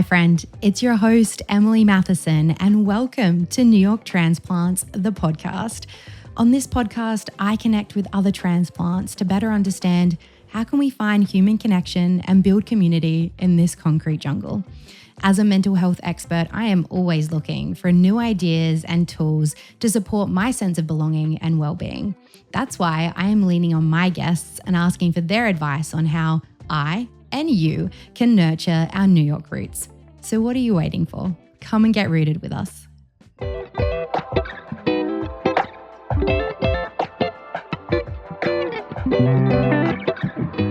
Hi friend, it's your host Emily Matheson and welcome to New York Transplants, the podcast. On this podcast, I connect with other transplants to better understand how can we find human connection and build community in this concrete jungle. As a mental health expert, I am always looking for new ideas and tools to support my sense of belonging and well-being. That's why I am leaning on my guests and asking for their advice on how I and you can nurture our New York roots. So what are you waiting for? Come and get rooted with us.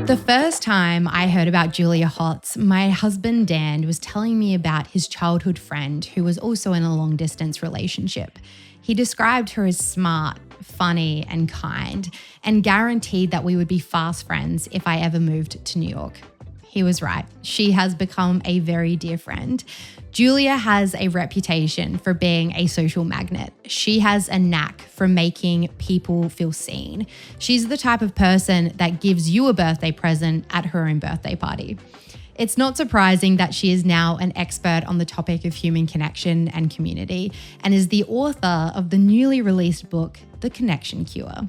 The first time I heard about Julia Hotz, my husband Dan was telling me about his childhood friend who was also in a long-distance relationship. He described her as smart, funny, and kind, and guaranteed that we would be fast friends if I ever moved to New York. He was right. She has become a very dear friend. Julia has a reputation for being a social magnet. She has a knack for making people feel seen. She's the type of person that gives you a birthday present at her own birthday party. It's not surprising that she is now an expert on the topic of human connection and community and is the author of the newly released book, The Connection Cure.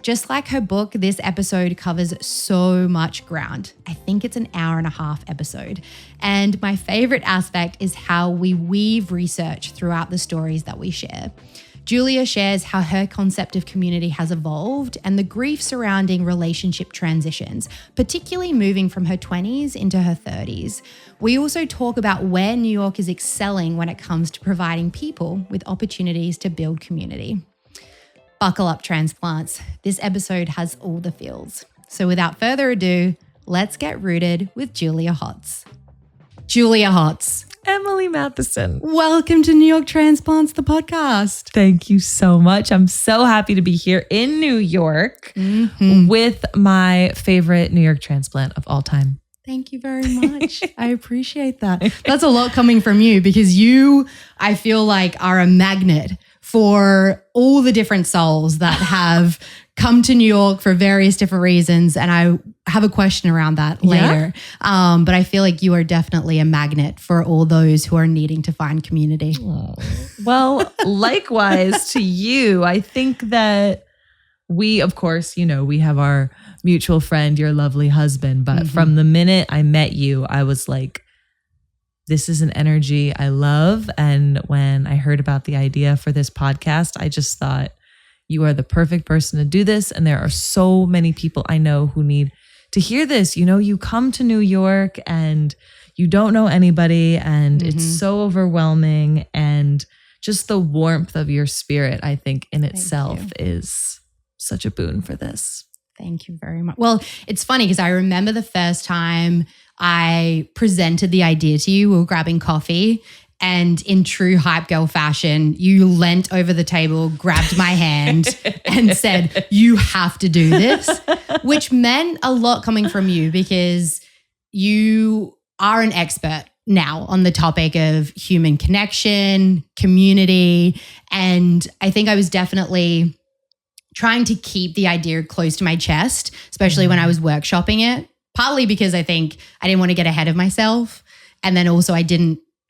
Just like her book, this episode covers so much ground. I think it's an hour-and-a-half episode. And my favorite aspect is how we weave research throughout the stories that we share. Julia shares how her concept of community has evolved and the grief surrounding relationship transitions, particularly moving from her 20s into her 30s. We also talk about where New York is excelling when it comes to providing people with opportunities to build community. Buckle up, transplants. This episode has all the feels. So without further ado, let's get rooted with Julia Hotz. Julia Hotz. Emily Matheson. Welcome to New York Transplants, the podcast. Thank you so much. I'm so happy to be here in New York with my favorite New York transplant of all time. Thank you very much. I appreciate that. That's a lot coming from you because you, I feel like, are a magnet for all the different souls that have come to New York for various different reasons. And I have a question around that later. But I feel like you are definitely a magnet for all those who are needing to find community. Oh. Well, likewise to you. I think that we, of course, we have our mutual friend, your lovely husband. But from the minute I met you, I was like, this is an energy I love. And when I heard about the idea for this podcast, I just thought you are the perfect person to do this. And there are so many people I know who need to hear this. You come to New York and you don't know anybody and it's so overwhelming. And just the warmth of your spirit, I think in itself is such a boon for this. Thank you very much. Well, it's funny because I remember the first time I presented the idea to you, we were grabbing coffee, and in true hype girl fashion, you leant over the table, grabbed my hand and said, you have to do this, which meant a lot coming from you because you are an expert now on the topic of human connection, community, and I think I was definitely trying to keep the idea close to my chest, especially when I was workshopping it, partly because I think I didn't want to get ahead of myself. And then also I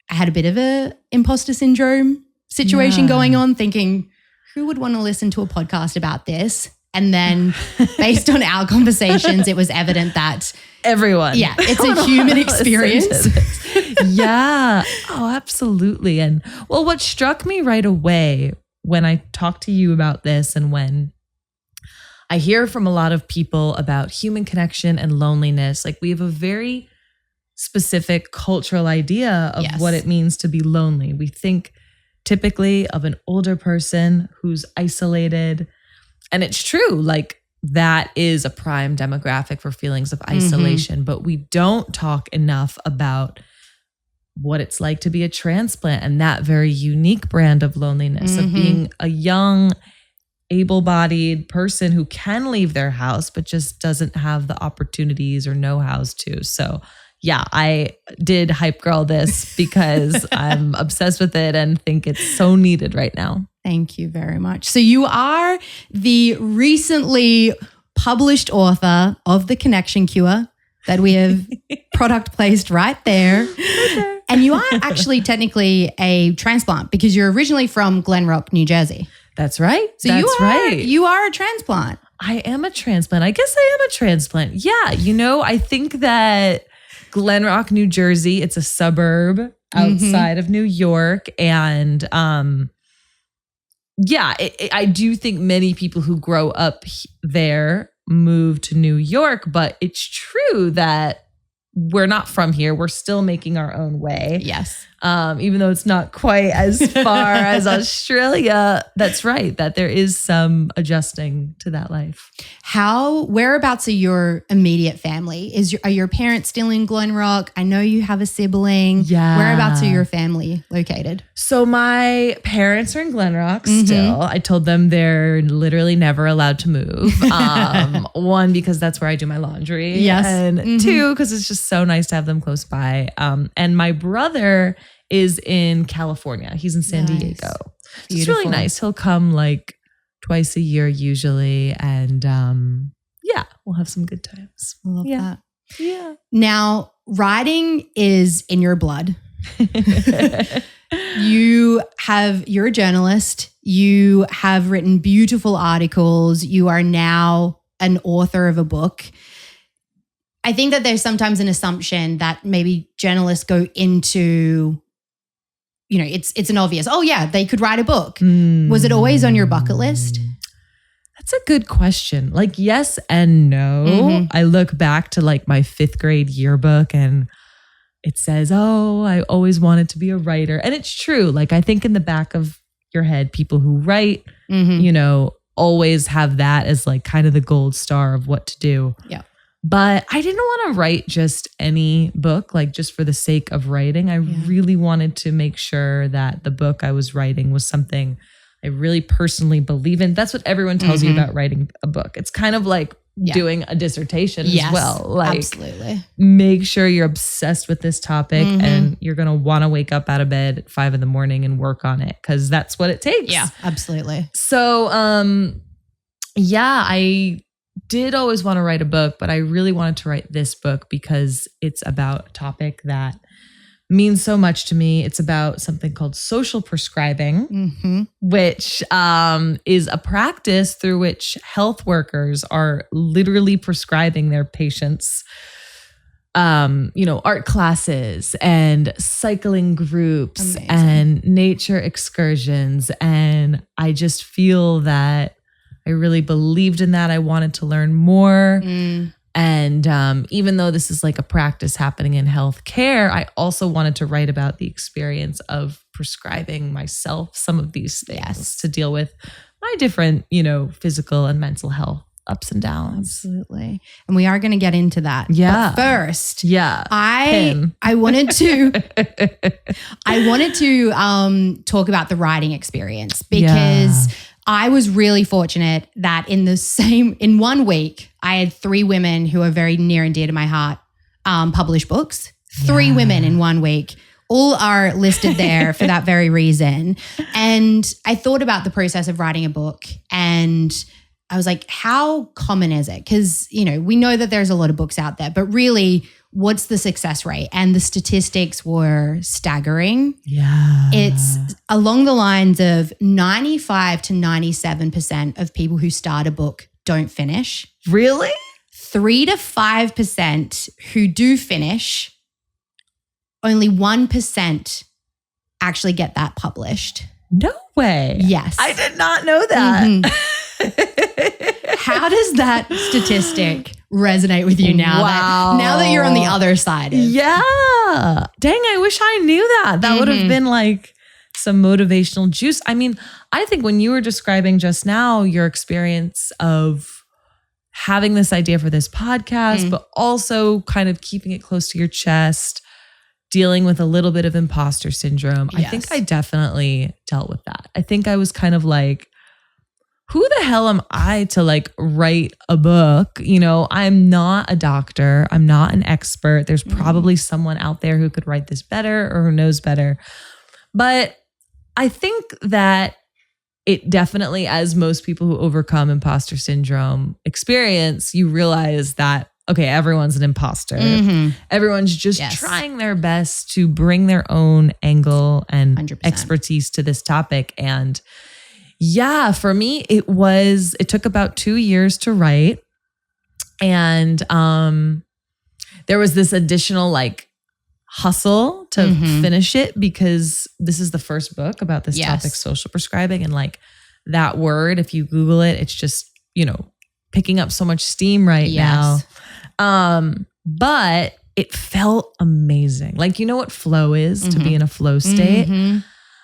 had a bit of a imposter syndrome situation going on, thinking who would want to listen to a podcast about this? And then based on our conversations, it was evident that everyone. Yeah, it's a human experience. Yeah. Oh, absolutely. And well, what struck me right away when I talked to you about this and when I hear from a lot of people about human connection and loneliness, like we have a very specific cultural idea of what it means to be lonely. We think typically of an older person who's isolated. And it's true, like that is a prime demographic for feelings of isolation, but we don't talk enough about what it's like to be a transplant and that very unique brand of loneliness of being a young, able-bodied person who can leave their house, but just doesn't have the opportunities or know-hows to. So yeah, I did hype girl this because I'm obsessed with it and think it's so needed right now. Thank you very much. So you are the recently published author of The Connection Cure that we have product placed right there. And And you are actually technically a transplant because you're originally from Glen Rock, New Jersey. That's right. So That's right. You are a transplant. I am a transplant. I guess I am a transplant. Yeah. I think that Glen Rock, New Jersey, it's a suburb outside of New York. And I do think many people who grow up there move to New York, but it's true that we're not from here. We're still making our own way. Yes. Even though it's not quite as far as Australia, that's right, that there is some adjusting to that life. Whereabouts are your immediate family? Are your parents still in Glen Rock? I know you have a sibling. Yeah. Whereabouts are your family located? So my parents are in Glen Rock still. I told them they're literally never allowed to move. One, because that's where I do my laundry. Yes. And two, because it's just so nice to have them close by. And my brother is in California. He's in San Diego. So it's really nice. He'll come like twice a year usually. And we'll have some good times. I love that. Yeah. Now, writing is in your blood. You're a journalist. You have written beautiful articles. You are now an author of a book. I think that there's sometimes an assumption that maybe journalists go into, it's an obvious, they could write a book. Was it always on your bucket list? That's a good question. Like, yes and no. I look back to like my 5th grade yearbook and it says, I always wanted to be a writer. And it's true. Like, I think in the back of your head, people who write, always have that as like kind of the gold star of what to do. Yeah. But I didn't want to write just any book, like just for the sake of writing. I really wanted to make sure that the book I was writing was something I really personally believe in. That's what everyone tells you about writing a book. It's kind of like doing a dissertation as well. Like, absolutely. Make sure you're obsessed with this topic and you're going to want to wake up out of bed at 5 a.m. and work on it because that's what it takes. Yeah, absolutely. So, I did always want to write a book, but I really wanted to write this book because it's about a topic that means so much to me. It's about something called social prescribing, which is a practice through which health workers are literally prescribing their patients, art classes and cycling groups and nature excursions. And I just feel that I really believed in that. I wanted to learn more. And even though this is like a practice happening in healthcare, I also wanted to write about the experience of prescribing myself some of these things to deal with my different, physical and mental health ups and downs. Absolutely. And we are going to get into that. Yeah. But first, I wanted to talk about the writing experience because I was really fortunate that in 1 week, I had 3 women who are very near and dear to my heart publish books. 3 women in 1 week. All are listed there for that very reason. And I thought about the process of writing a book and I was like, how common is it? Because, we know that there's a lot of books out there, but really, what's the success rate? And the statistics were staggering. Yeah. It's along the lines of 95 to 97% of people who start a book don't finish. Really? 3 to 5% who do finish, only 1% actually get that published. No way. Yes. I did not know that. How does that statistic resonate with you now? Wow. Now that you're on the other side. Yeah. Dang, I wish I knew that. That would have been like some motivational juice. I mean, I think when you were describing just now your experience of having this idea for this podcast, but also kind of keeping it close to your chest, dealing with a little bit of imposter syndrome. Yes. I think I definitely dealt with that. I think I was kind of like, who the hell am I to like write a book? I'm not a doctor. I'm not an expert. There's probably someone out there who could write this better or who knows better. But I think that it definitely, as most people who overcome imposter syndrome experience, you realize that, okay, everyone's an imposter. Everyone's just trying their best to bring their own angle and 100%. expertise to this topic. And yeah, for me, it took about 2 years to write. And there was this additional like hustle to finish it because this is the first book about this topic, social prescribing. And like that word, if you Google it, it's just, picking up so much steam right now. But it felt amazing. Like, you know what flow is, to be in a flow state?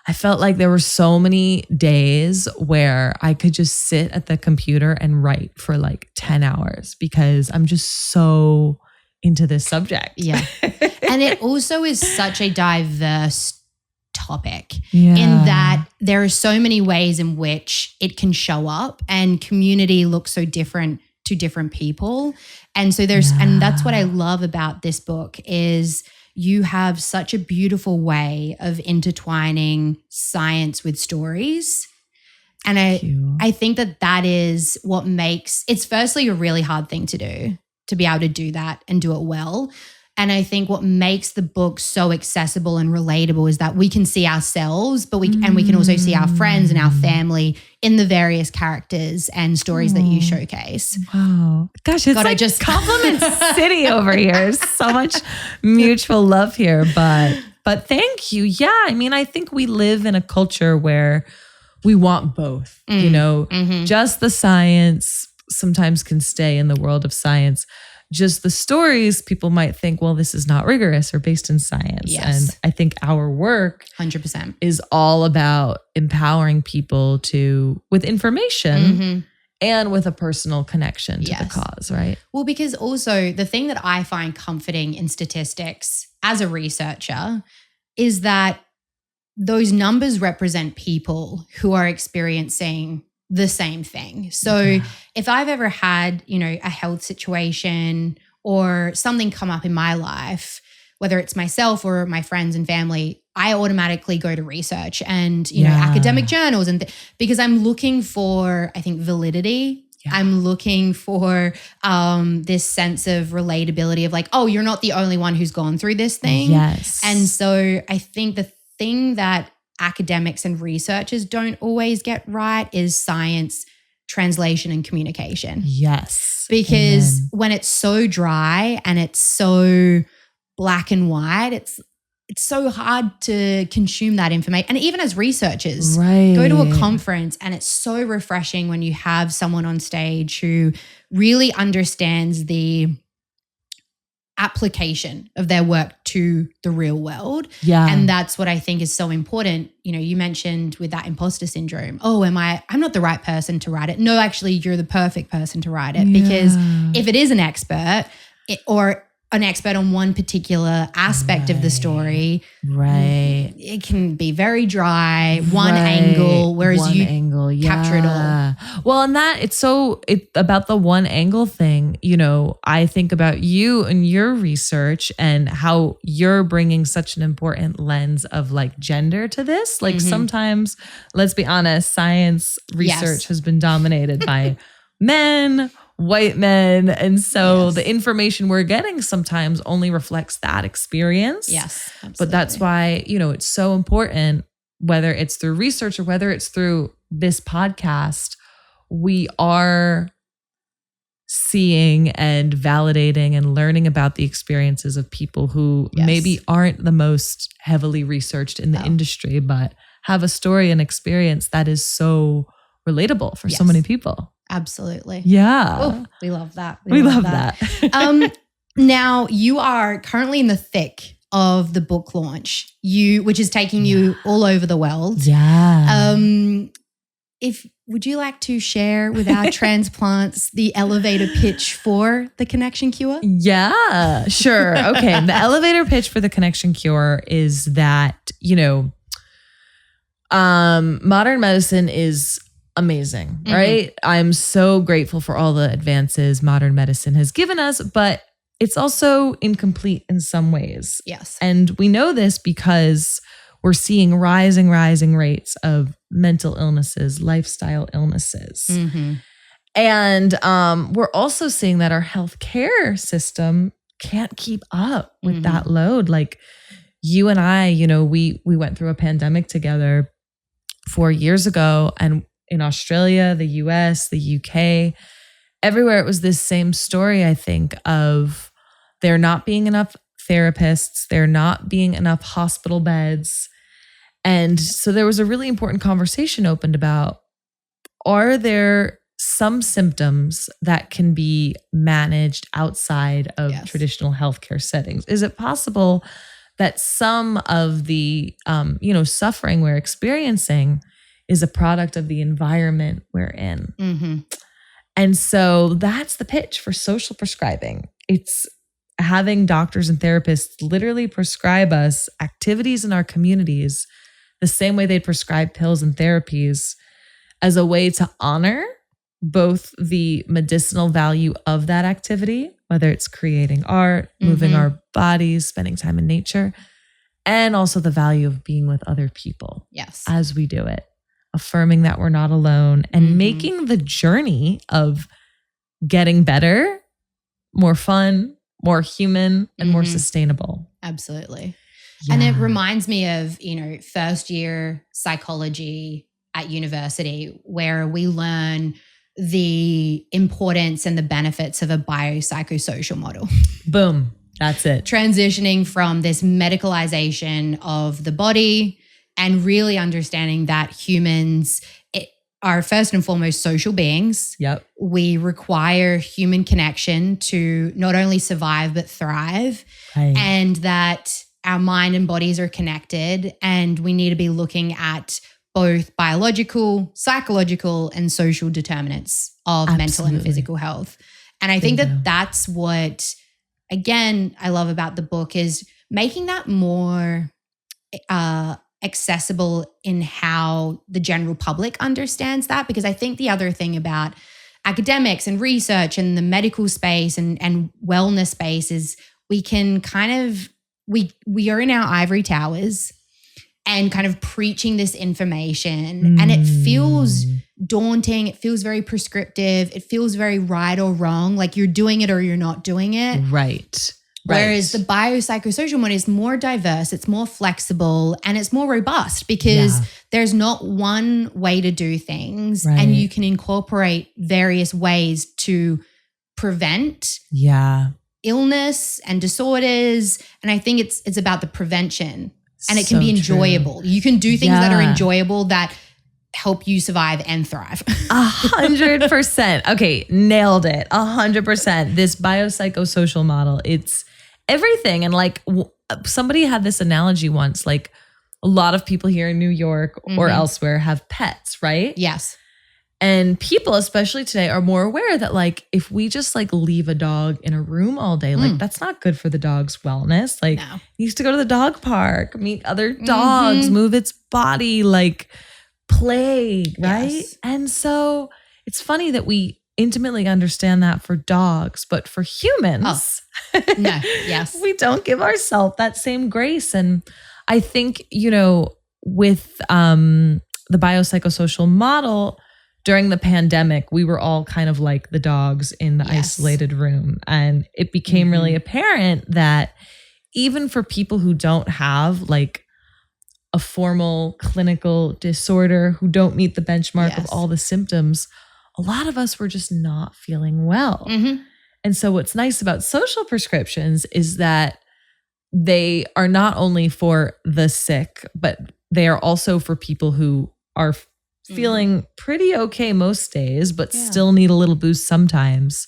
I felt like there were so many days where I could just sit at the computer and write for like 10 hours because I'm just so into this subject. Yeah. And it also is such a diverse topic in that there are so many ways in which it can show up, and community looks so different to different people. And so and that's what I love about this book is you have such a beautiful way of intertwining science with stories. And I think that is what makes, it's firstly a really hard thing to do, to be able to do that and do it well. And I think what makes the book so accessible and relatable is that we can see ourselves, but we can also see our friends and our family in the various characters and stories that you showcase. Wow. Gosh, it's like just compliment city over here. So much mutual love here, but thank you. Yeah, I mean, I think we live in a culture where we want both, just the science sometimes can stay in the world of science. Just the stories, people might think, well, this is not rigorous or based in science. Yes. And I think our work 100% is all about empowering people with information and with a personal connection to the cause, right? Well, because also the thing that I find comforting in statistics as a researcher is that those numbers represent people who are experiencing the same thing. So if I've ever had, a health situation or something come up in my life, whether it's myself or my friends and family, I automatically go to research and, academic journals because I'm looking for, I think, validity. Yeah. I'm looking for this sense of relatability of like, oh, you're not the only one who's gone through this thing. Yes. And so I think the thing that academics and researchers don't always get right is science, translation, and communication. Yes. Because when it's so dry and it's so black and white, it's so hard to consume that information. And even as researchers, go to a conference and it's so refreshing when you have someone on stage who really understands the application of their work to the real world. Yeah. And that's what I think is so important. You mentioned with that imposter syndrome, I'm not the right person to write it. No, actually, you're the perfect person to write it because if it is an expert or an expert on one particular aspect of the story, it can be very dry, one angle, whereas capture it all. Well, and it's about the one angle thing. I think about you and your research and how you're bringing such an important lens of like gender to this. Like sometimes, let's be honest, science research has been dominated by men, white men. And so the information we're getting sometimes only reflects that experience. Yes, absolutely. But that's why, it's so important, whether it's through research or whether it's through this podcast, we are seeing and validating and learning about the experiences of people who maybe aren't the most heavily researched in the industry, but have a story and experience that is so relatable for so many people. Absolutely. Yeah. Oh, we love that. We love that. Now you are currently in the thick of the book launch, which is taking you all over the world. Yeah. Would you like to share with our transplants the elevator pitch for the Connection Cure? Yeah, sure. Okay. The elevator pitch for the Connection Cure is that, modern medicine is amazing, right? I'm so grateful for all the advances modern medicine has given us, but it's also incomplete in some ways. Yes. And we know this because we're seeing rising rates of mental illnesses, lifestyle illnesses. And we're also seeing that our healthcare system can't keep up with that load. Like you and I, we went through a pandemic together 4 years ago, and in Australia, the US, the UK, everywhere it was this same story, I think, of there not being enough therapists, there not being enough hospital beds. And so there was a really important conversation opened about, are there some symptoms that can be managed outside of traditional healthcare settings? Is it possible that some of the, suffering we're experiencing is a product of the environment we're in? Mm-hmm. And so that's the pitch for social prescribing. It's having doctors and therapists literally prescribe us activities in our communities the same way they prescribe pills and therapies, as a way to honor both the medicinal value of that activity, whether it's creating art, moving our bodies, spending time in nature, and also the value of being with other people as we do it, affirming that we're not alone and making the journey of getting better, more fun, more human, and more sustainable. Absolutely. Yeah. And it reminds me of, first year psychology at university, where we learn the importance and the benefits of a biopsychosocial model. Boom. That's it. Transitioning from this medicalization of the body and really understanding that humans are first and foremost social beings. Yep. We require human connection to not only survive but thrive. Right. And that our mind and bodies are connected, and we need to be looking at both biological, psychological, and social determinants of mental and physical health. And I think that that's what, again, I love about the book, is making that more accessible in how the general public understands that. Because I think the other thing about academics and research and the medical space and wellness space is we can kind of, we are in our ivory towers and kind of preaching this information, and it feels daunting. It feels very prescriptive. It feels very right or wrong, like you're doing it or you're not doing it. Right. Whereas the biopsychosocial one is more diverse, it's more flexible, and it's more robust, because there's not one way to do things, and you can incorporate various ways to prevent illness and disorders. And I think it's about the prevention. And it can be enjoyable. True. You can do things that are enjoyable that help you survive and thrive. 100%. Okay, nailed it. 100%. This biopsychosocial model, it's everything. And like somebody had this analogy once, like a lot of people here in New York or elsewhere have pets, right? Yes. And people, especially today, are more aware that like if we just like leave a dog in a room all day, like that's not good for the dog's wellness. Like it needs to go to the dog park, meet other dogs, move its body, like play, right? Yes. And so it's funny that we intimately understand that for dogs, but for humans, we don't give ourselves that same grace. And I think, with the biopsychosocial model, during the pandemic, we were all kind of like the dogs in the isolated room. And it became really apparent that even for people who don't have like a formal clinical disorder, who don't meet the benchmark of all the symptoms, a lot of us were just not feeling well. And so what's nice about social prescriptions is that they are not only for the sick, but they are also for people who are feeling pretty okay most days, but still need a little boost sometimes.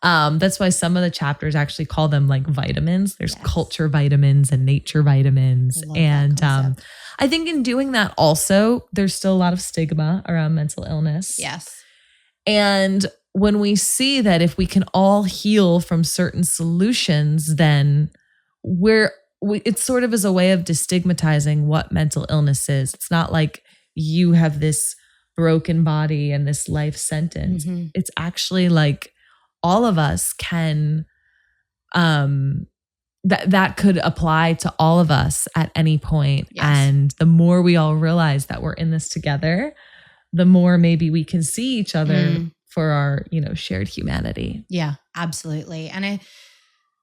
That's why some of the chapters actually call them like vitamins. There's culture vitamins and nature vitamins. And I think in doing that also, there's still a lot of stigma around mental illness. Yes. And when we see that if we can all heal from certain solutions, then it's sort of as a way of destigmatizing what mental illness is. It's not like you have this broken body and this life sentence. It's actually like all of us can, that could apply to all of us at any point. And the more we all realize that we're in this together, the more maybe we can see each other for our, shared humanity. Yeah, absolutely. And I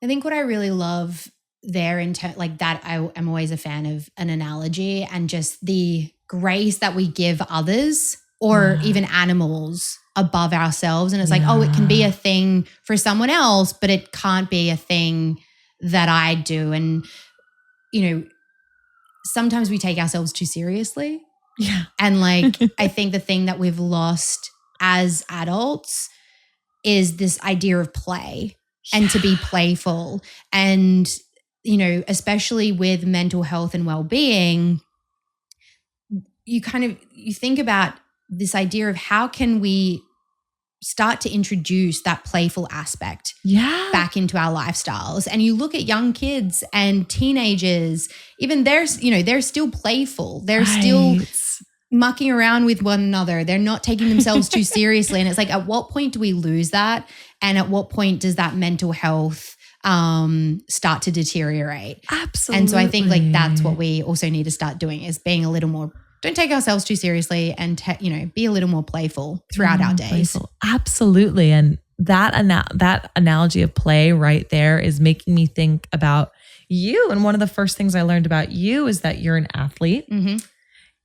think what I really love there like that, I am always a fan of an analogy and just the grace that we give others or even animals above ourselves. And it's like, oh, it can be a thing for someone else, but it can't be a thing that I do. And, sometimes we take ourselves too seriously. Yeah. And like, I think the thing that we've lost as adults is this idea of play and to be playful. And, especially with mental health and well-being, you think about this idea of how can we start to introduce that playful aspect back into our lifestyles. And you look at young kids and teenagers, even they're still playful. They're still mucking around with one another. They're not taking themselves too seriously. And it's like, at what point do we lose that? And at what point does that mental health start to deteriorate? Absolutely. And so I think like that's what we also need to start doing, is being a little more, don't take ourselves too seriously, and be a little more playful throughout our days. Playful. Absolutely. And that analogy of play right there is making me think about you. And one of the first things I learned about you is that you're an athlete. Mm-hmm.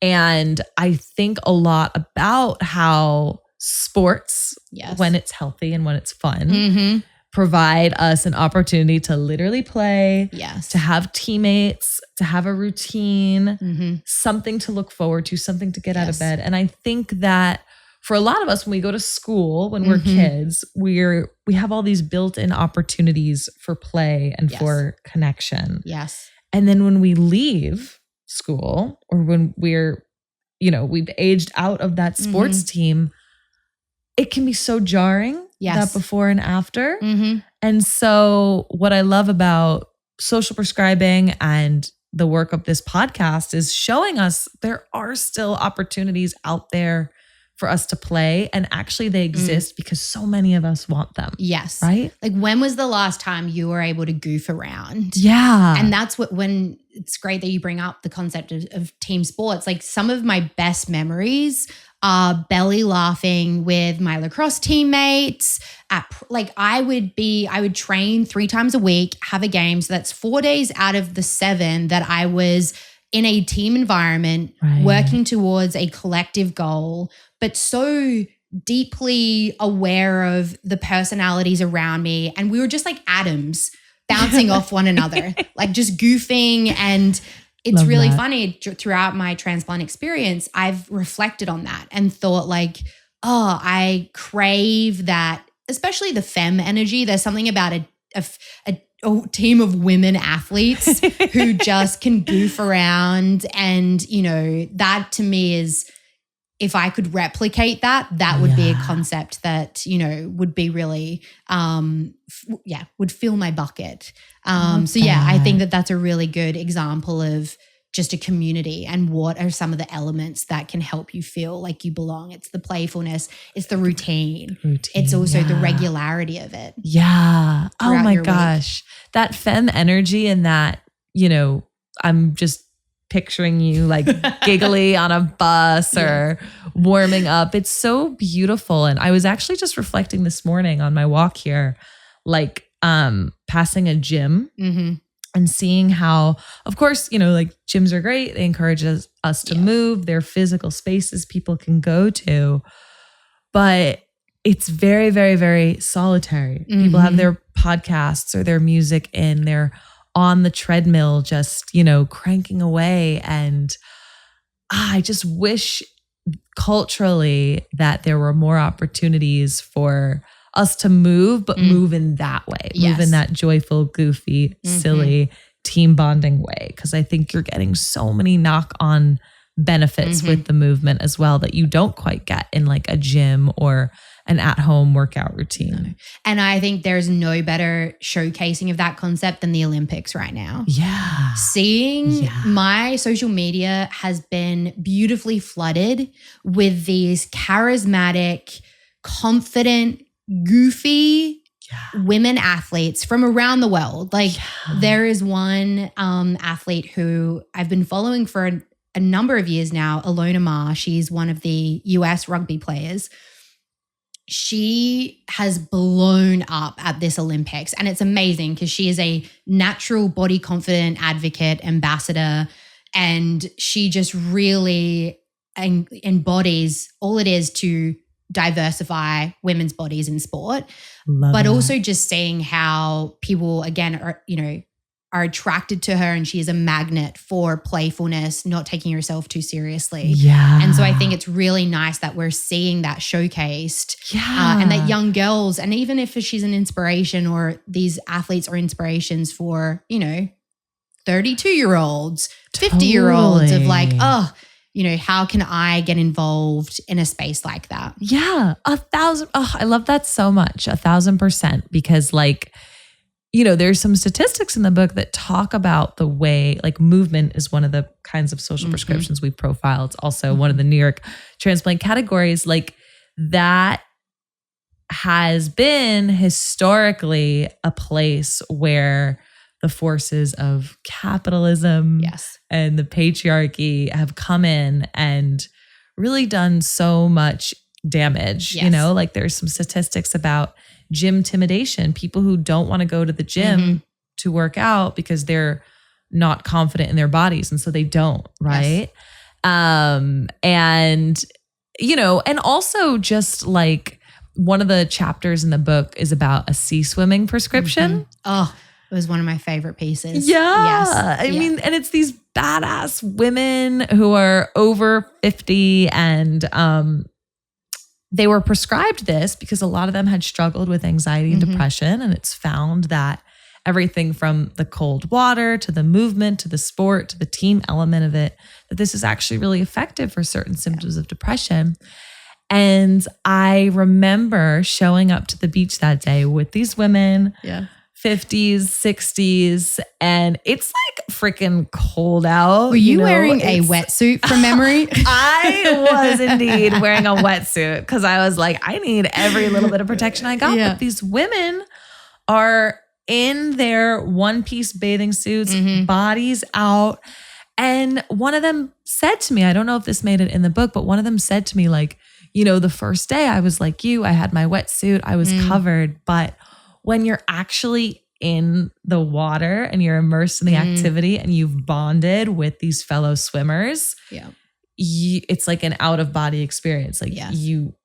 And I think a lot about how sports, when it's healthy and when it's fun, provide us an opportunity to literally play, to have teammates, to have a routine, something to look forward to, something to get out of bed. And I think that for a lot of us, when we go to school, when we're kids, we have all these built-in opportunities for play and for connection. Yes. And then when we leave school, or when we've aged out of that sports team, it can be so jarring, that before and after. And so what I love about social prescribing and the work of this podcast is showing us there are still opportunities out there for us to play, and actually they exist because so many of us want them. Yes. Right? Like, when was the last time you were able to goof around? Yeah. And that's when it's great that you bring up the concept of team sports. Like, some of my best memories are belly laughing with my lacrosse teammates. I would train 3 times a week, have a game. So that's 4 days out of the 7 that I was in a team environment, working towards a collective goal, but so deeply aware of the personalities around me. And we were just like atoms bouncing off one another, like just goofing. And it's really funny, throughout my transplant experience, I've reflected on that and thought like, oh, I crave that, especially the femme energy. There's something about a team of women athletes who just can goof around. And, that to me is, if I could replicate that would be a concept that, would be really, would fill my bucket. I think that that's a really good example of just a community, and what are some of the elements that can help you feel like you belong. It's the playfulness, it's the routine. It's also the regularity of it. Yeah. Oh my gosh. That femme energy, and that, I'm just picturing you like giggly on a bus or warming up. It's so beautiful. And I was actually just reflecting this morning on my walk here, like passing a gym and seeing how, of course, like gyms are great. They encourage us to move. They're physical spaces people can go to, but it's very, very, very solitary. People have their podcasts or their music in, they're on the treadmill, just, cranking away. And I just wish culturally that there were more opportunities for us to move, but move in that way, move in that joyful, goofy, silly, team bonding way. Cause I think you're getting so many knock-on benefits with the movement as well that you don't quite get in like a gym or an at-home workout routine. No. And I think there's no better showcasing of that concept than the Olympics right now. Yeah. Seeing my social media has been beautifully flooded with these charismatic, confident, goofy women athletes from around the world. Like there is one athlete who I've been following for a number of years now, Alona Ma. She's one of the US rugby players. she has blown up at this Olympics, and it's amazing because she is a natural body confident advocate, ambassador, and she just really embodies all it is to diversify women's bodies in sport. Love but that. also just seeing how people, again, are attracted to her, and she is a magnet for playfulness, not taking herself too seriously. Yeah. And so I think it's really nice that we're seeing that showcased. Yeah. And that young girls, and even if she's an inspiration or these athletes are inspirations for, 32-year-olds, 50-year-olds of like, Totally. how can I get involved in a space like that? Yeah. 1,000. Oh, I love that so much. 1,000%. Because there's some statistics in the book that talk about the way movement is one of the kinds of social prescriptions we profile. It's also one of the New York transplant categories. That has been historically a place where the forces of capitalism and the patriarchy have come in and really done so much damage. Yes. There's some statistics about gym intimidation, people who don't want to go to the gym to work out because they're not confident in their bodies. And so they don't, right? Yes. And also just one of the chapters in the book is about a sea swimming prescription. Oh, it was one of my favorite pieces. Yeah. Yes. I mean, and it's these badass women who are over 50 and, they were prescribed this because a lot of them had struggled with anxiety and depression. And it's found that everything from the cold water to the movement to the sport to the team element of it, that this is actually really effective for certain symptoms of depression. And I remember showing up to the beach that day with these women, 50s, 60s, and it's freaking cold out. Were you wearing a wetsuit from memory? I was indeed wearing a wetsuit because I was like, I need every little bit of protection I got. But these women are in their one-piece bathing suits, bodies out. And one of them said to me, I don't know if this made it in the book, but one of them said to me the first day I was like you, I had my wetsuit, I was covered. But when you're actually in the water and you're immersed in the activity and you've bonded with these fellow swimmers, it's like an out of body experience.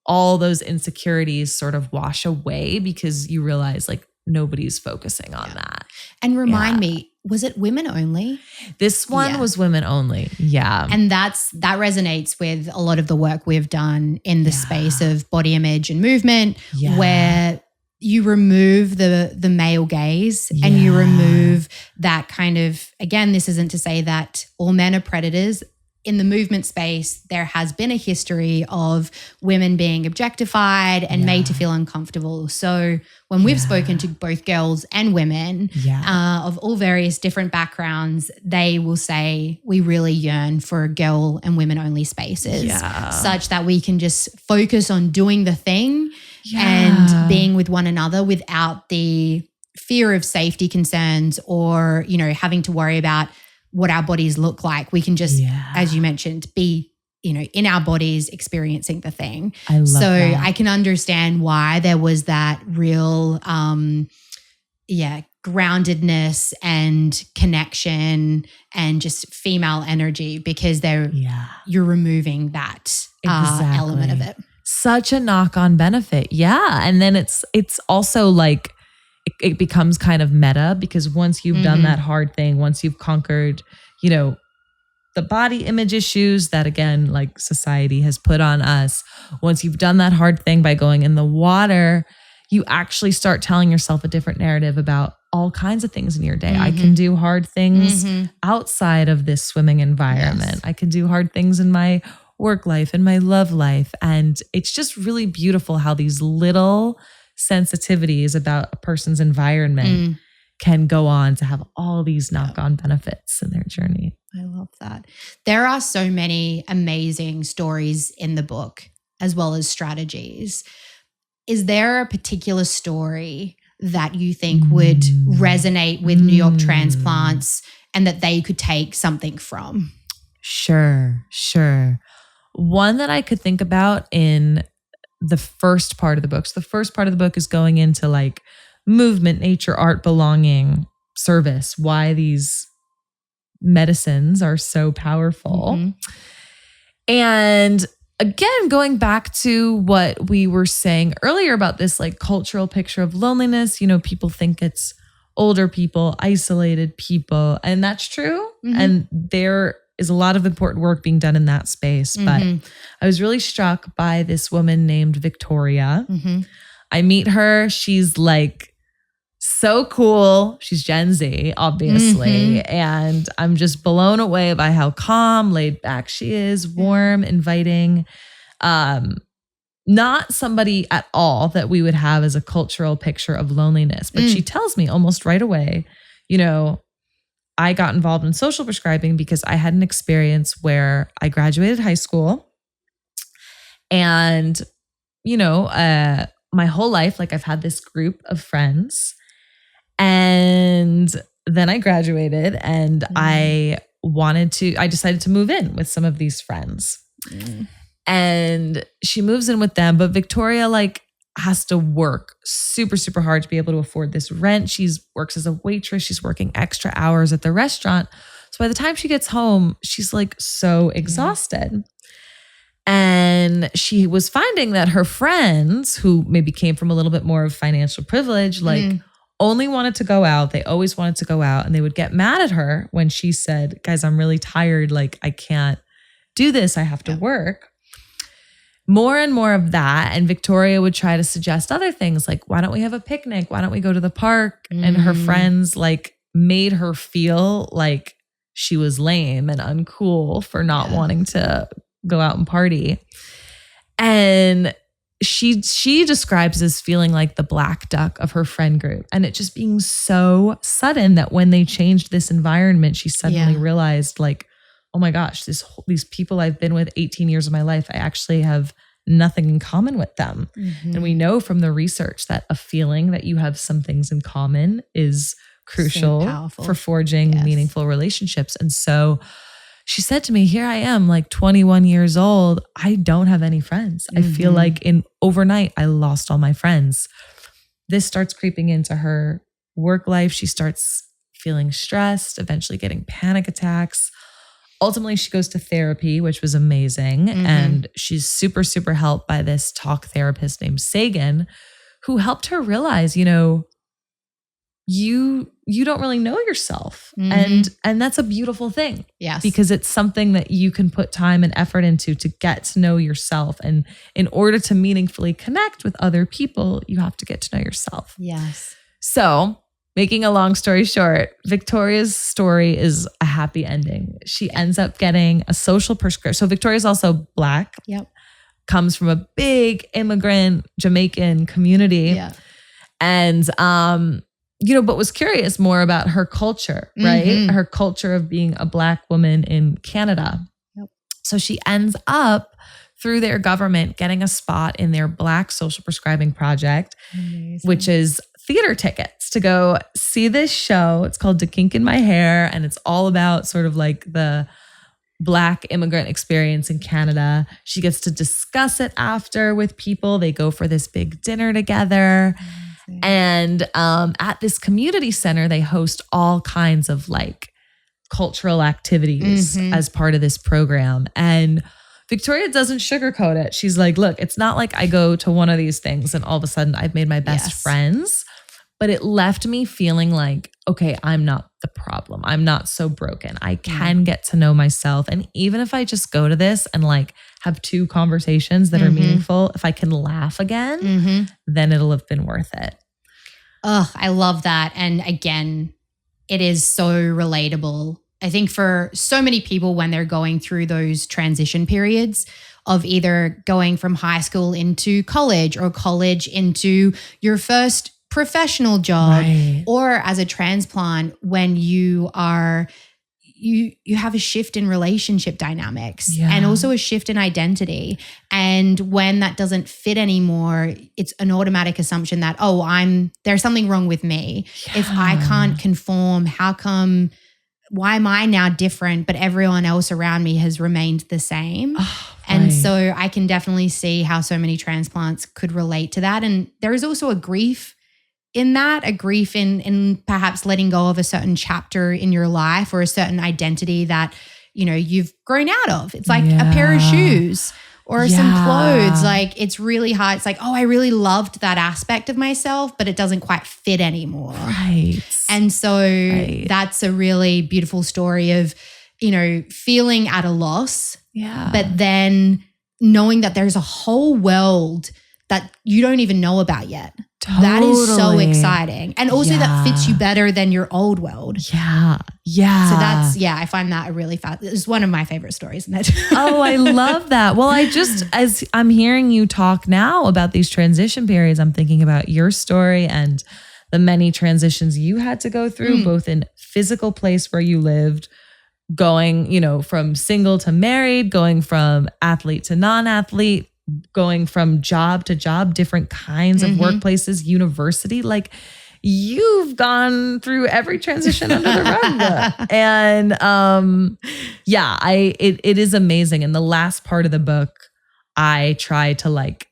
All those insecurities sort of wash away because you realize nobody's focusing on that. And remind me, was it women only? This one was women only. Yeah. And that resonates with a lot of the work we've done in the space of body image and movement, where you remove the male gaze and you remove that kind of, again, this isn't to say that all men are predators. In the movement space, there has been a history of women being objectified and made to feel uncomfortable. So when we've spoken to both girls and women of all various different backgrounds, they will say we really yearn for girl and women only spaces such that we can just focus on doing the thing and being with one another without the fear of safety concerns or, having to worry about what our bodies look like. We can just, as you mentioned, be, in our bodies experiencing the thing. I love that. I can understand why there was that real, groundedness and connection and just female energy because you're removing that element of it. Such a knock-on benefit. Yeah. And then it's also it becomes kind of meta because once you've done that hard thing, once you've conquered, the body image issues that again, society has put on us, once you've done that hard thing by going in the water, you actually start telling yourself a different narrative about all kinds of things in your day. I can do hard things outside of this swimming environment. I can do hard things in my work life and my love life. And it's just really beautiful how these little sensitivities about a person's environment can go on to have all these knock-on benefits in their journey. I love that. There are so many amazing stories in the book as well as strategies. Is there a particular story that you think would resonate with New York transplants and that they could take something from? Sure. One that I could think about in the first part of the book. So the first part of the book is going into like movement, nature, art, belonging, service, why these medicines are so powerful. Mm-hmm. And again, going back to what we were saying earlier about this like cultural picture of loneliness, you know, people think it's older people, isolated people, and that's true. Mm-hmm. And there is a lot of important work being done in that space. Mm-hmm. But I was really struck by this woman named Victoria. Mm-hmm. I meet her. She's like so cool. She's Gen Z, obviously. Mm-hmm. And I'm just blown away by how calm, laid back she is, warm, inviting. Not somebody at all that we would have as a cultural picture of loneliness. But she tells me almost right away, you know, I got involved in social prescribing because I had an experience where I graduated high school and, you know, my whole life, like I've had this group of friends. And then I graduated and I decided to move in with some of these friends. And she moves in with them, but Victoria like has to work super, super hard to be able to afford this rent. She's works as a waitress. She's working extra hours at the restaurant. So by the time she gets home, she's like so exhausted. And she was finding that her friends who maybe came from a little bit more of financial privilege, like only wanted to go out. They always wanted to go out and they would get mad at her when she said, guys, I'm really tired. Like I can't do this. I have to work. More and more of that. And Victoria would try to suggest other things like, why don't we have a picnic? Why don't we go to the park? And her friends like made her feel like she was lame and uncool for not wanting to go out and party. And she describes this feeling like the black duck of her friend group. And it just being so sudden that when they changed this environment, she suddenly realized like, oh my gosh, these people I've been with 18 years of my life, I actually have nothing in common with them. And we know from the research that a feeling that you have some things in common is crucial for forging meaningful relationships. And so she said to me, here I am, like 21 years old. I don't have any friends. I feel like overnight, I lost all my friends. This starts creeping into her work life. She starts feeling stressed, eventually getting panic attacks. Ultimately, she goes to therapy, which was amazing. And she's super, super helped by this talk therapist named Sagan, who helped her realize, you know, you don't really know yourself. And that's a beautiful thing. Yes. Because it's something that you can put time and effort into to get to know yourself. And in order to meaningfully connect with other people, you have to get to know yourself. Yes. So making a long story short, Victoria's story is a happy ending. She ends up getting a social prescription. So Victoria's also Black. Yep. Comes from a big immigrant Jamaican community. Yeah. And, you know, but was curious more about her culture, right? Her culture of being a Black woman in Canada. Yep. So she ends up through their government getting a spot in their Black social prescribing project, which is theater tickets to go see this show. It's called To Kink in My Hair. And it's all about sort of like the Black immigrant experience in Canada. She gets to discuss it after with people. They go for this big dinner together. And at this community center, they host all kinds of like cultural activities as part of this program. And Victoria doesn't sugarcoat it. She's like, look, it's not like I go to one of these things and all of a sudden I've made my best friends. But it left me feeling like, okay, I'm not the problem. I'm not so broken. I can get to know myself. And even if I just go to this and like have 2 conversations that are meaningful, if I can laugh again, then it'll have been worth it. Oh, I love that. And again, it is so relatable. I think for so many people when they're going through those transition periods of either going from high school into college or college into your first professional job, or as a transplant when you are you have a shift in relationship dynamics and also a shift in identity. And when that doesn't fit anymore, it's an automatic assumption that, there's something wrong with me. If I can't conform, why am I now different, but everyone else around me has remained the same? And so I can definitely see how so many transplants could relate to that. And there is also a grief in that, a grief in perhaps letting go of a certain chapter in your life or a certain identity that, you know, you've grown out of. It's like a pair of shoes or some clothes. Like it's really hard. It's like, oh, I really loved that aspect of myself, but it doesn't quite fit anymore. Right. And so that's a really beautiful story of, you know, feeling at a loss, but then knowing that there's a whole world that you don't even know about yet. Totally. That is so exciting. And also that fits you better than your old world. Yeah. Yeah. So that's, I find that a really it's one of my favorite stories. Oh, I love that. Well, as I'm hearing you talk now about these transition periods, I'm thinking about your story and the many transitions you had to go through, both in physical place where you lived, going, you know, from single to married, going from athlete to non-athlete, going from job to job, different kinds of workplaces, university. Like you've gone through every transition under the rug. And it is amazing. In the last part of the book, I try to like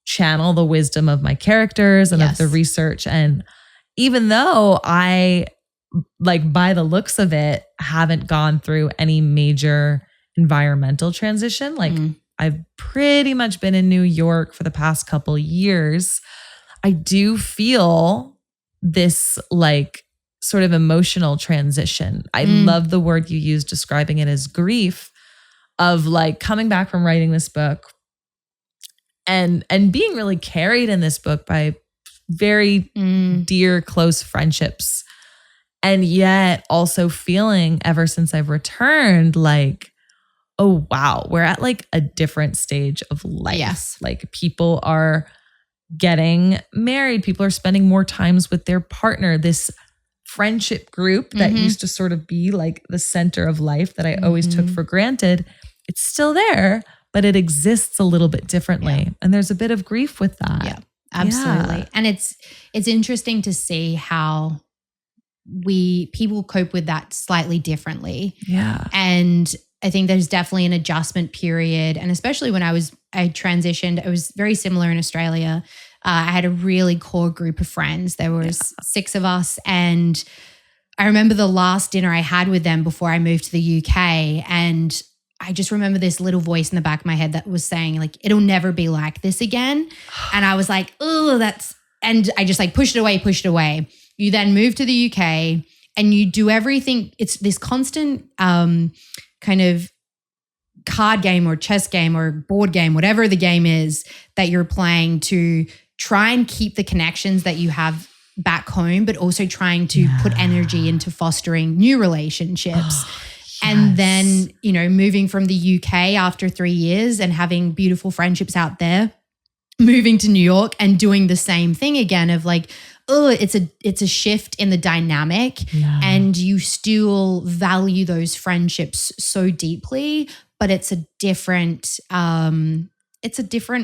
channel the wisdom of my characters and of the research. And even though I, like by the looks of it, haven't gone through any major environmental transition, like I've pretty much been in New York for the past couple years, I do feel this like sort of emotional transition. I love the word you used describing it as grief, of like coming back from writing this book and being really carried in this book by very dear, close friendships. And yet also feeling ever since I've returned, like, oh, wow, we're at like a different stage of life. Yes. Like people are getting married. People are spending more times with their partner. This friendship group that used to sort of be like the center of life that I always took for granted, it's still there, but it exists a little bit differently. Yeah. And there's a bit of grief with that. Yeah, absolutely. Yeah. And it's interesting to see how people cope with that slightly differently. Yeah. And I think there's definitely an adjustment period. And especially when I transitioned, it was very similar in Australia. I had a really core group of friends. There was 6 of us. And I remember the last dinner I had with them before I moved to the UK. And I just remember this little voice in the back of my head that was saying like, it'll never be like this again. And I was like, oh, and I just like pushed it away. You then move to the UK and you do everything. It's this constant kind of card game or chess game or board game, whatever the game is that you're playing, to try and keep the connections that you have back home, but also trying to put energy into fostering new relationships. And then, you know, moving from the UK after 3 years and having beautiful friendships out there, moving to New York and doing the same thing again of like, oh, it's a shift in the dynamic, and you still value those friendships so deeply, but it's a different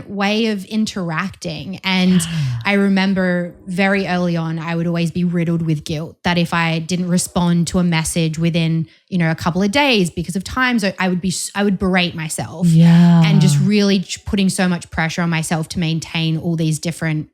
way of interacting. And I remember very early on, I would always be riddled with guilt that if I didn't respond to a message within, you know, a couple of days because of times, I would berate myself and just really putting so much pressure on myself to maintain all these different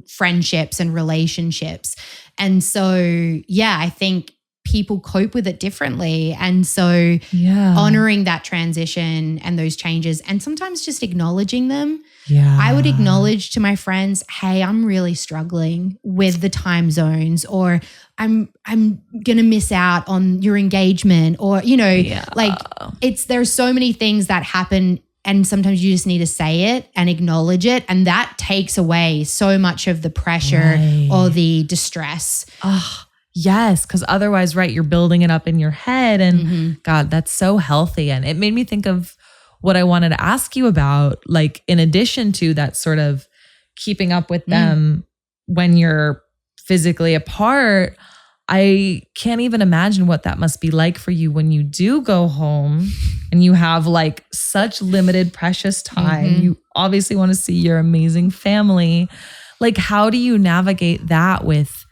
friendships and relationships. And so, I think people cope with it differently. And so honoring that transition and those changes and sometimes just acknowledging them. I would acknowledge to my friends, hey, I'm really struggling with the time zones, or I'm going to miss out on your engagement, or, you know, like there's so many things that happen. And sometimes you just need to say it and acknowledge it. And that takes away so much of the pressure or the distress. Oh, yes. Because otherwise, you're building it up in your head. And God, that's so healthy. And it made me think of what I wanted to ask you about, like in addition to that sort of keeping up with them when you're physically apart. I can't even imagine what that must be like for you when you do go home and you have like such limited precious time. You obviously want to see your amazing family. Like, how do you navigate that with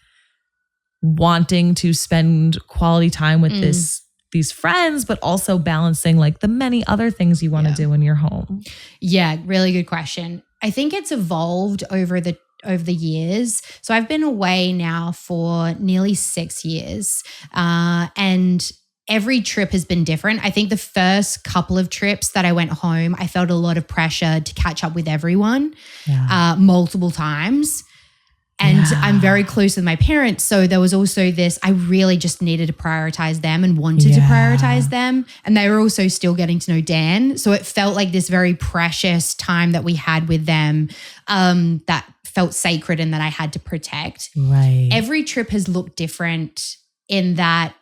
wanting to spend quality time with this these friends, but also balancing like the many other things you want to do in your home? Yeah, really good question. I think it's evolved over the years. So I've been away now for nearly 6 years, and every trip has been different. I think the first couple of trips that I went home, I felt a lot of pressure to catch up with everyone multiple times. And I'm very close with my parents. So there was also this, I really just needed to prioritize them and wanted to prioritize them. And they were also still getting to know Dan. So it felt like this very precious time that we had with them that felt sacred and that I had to protect. Right. Every trip has looked different in that,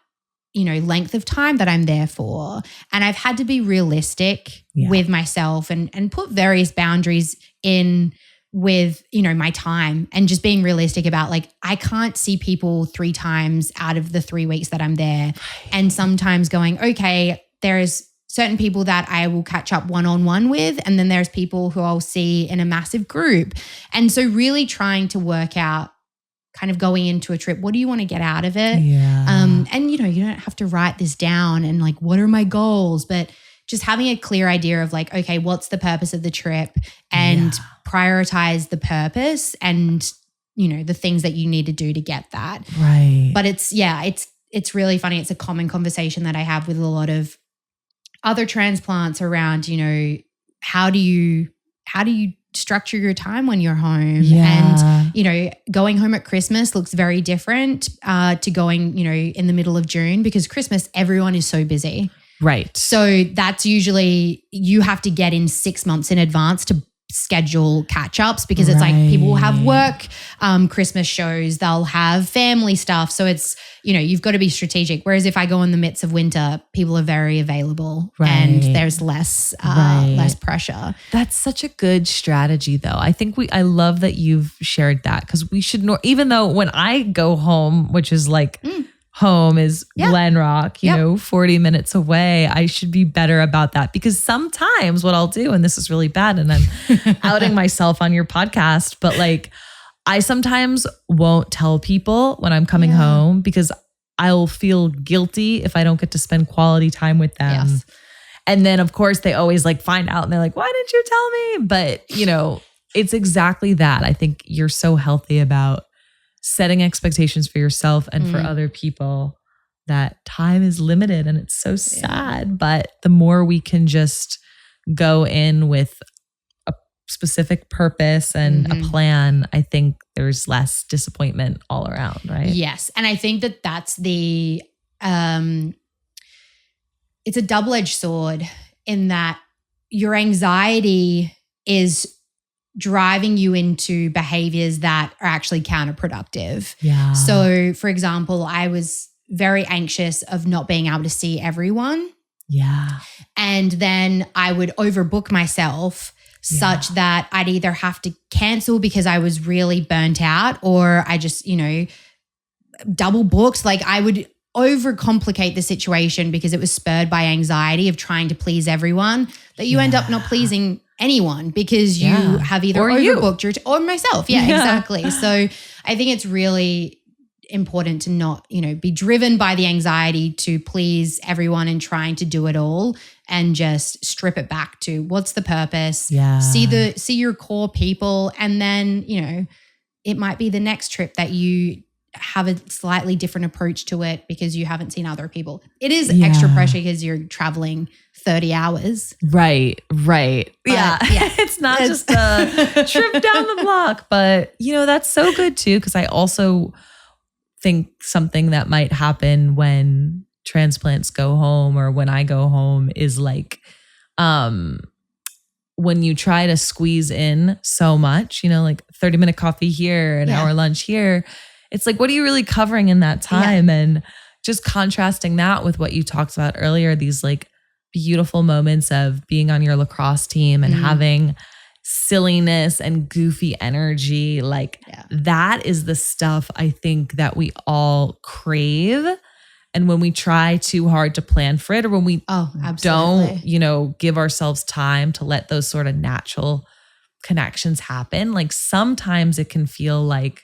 length of time that I'm there for. And I've had to be realistic with myself and put various boundaries in with, my time, and just being realistic about like, I can't see people 3 times out of the 3 weeks that I'm there. And sometimes going, okay, there's certain people that I will catch up one-on-one with, and then there's people who I'll see in a massive group. And so really trying to work out kind of going into a trip, what do you want to get out of it? And you don't have to write this down and like, what are my goals? But just having a clear idea of like, okay, what's the purpose of the trip, and prioritize the purpose and, the things that you need to do to get that. Right. But it's really funny. It's a common conversation that I have with a lot of other transplants around, how do you structure your time when you're home? And, going home at Christmas looks very different to going, in the middle of June, because Christmas, everyone is so busy. Right. So that's usually, you have to get in 6 months in advance to schedule catch-ups, because it's like people will have work, Christmas shows, they'll have family stuff. So it's, you've got to be strategic. Whereas if I go in the midst of winter, people are very available and there's less pressure. That's such a good strategy though. I think I love that you've shared that, because we should know, even though when I go home, which is like, home is Glen Rock, 40 minutes away. I should be better about that, because sometimes what I'll do, and this is really bad, and I'm outing myself on your podcast, but like I sometimes won't tell people when I'm coming home, because I'll feel guilty if I don't get to spend quality time with them. Yes. And then of course they always like find out and they're like, why didn't you tell me? But it's exactly that. I think you're so healthy about setting expectations for yourself and for other people, that time is limited and it's so sad. But the more we can just go in with a specific purpose and a plan, I think there's less disappointment all around, right? Yes. And I think that that's it's a double-edged sword, in that your anxiety is driving you into behaviors that are actually counterproductive. Yeah. So for example, I was very anxious of not being able to see everyone. Yeah. And then I would overbook myself such that I'd either have to cancel because I was really burnt out, or I just, double booked. Like I would overcomplicate the situation because it was spurred by anxiety of trying to please everyone, that you end up not pleasing anyone because you have either overbooked or myself. Yeah, exactly. So I think it's really important to not, be driven by the anxiety to please everyone and trying to do it all, and just strip it back to what's the purpose, see your core people. And then, it might be the next trip that you have a slightly different approach to it because you haven't seen other people. It is extra pressure because you're traveling 30 hours. Right. Yeah. It's not just a trip down the block, but that's so good too. Cause I also think something that might happen when transplants go home, or when I go home, is like, when you try to squeeze in so much, like 30-minute coffee here, an hour lunch here, it's like, what are you really covering in that time? And just contrasting that with what you talked about earlier, these like beautiful moments of being on your lacrosse team and having silliness and goofy energy. Like that is the stuff I think that we all crave. And when we try too hard to plan for it, or when we don't, give ourselves time to let those sort of natural connections happen, like sometimes it can feel like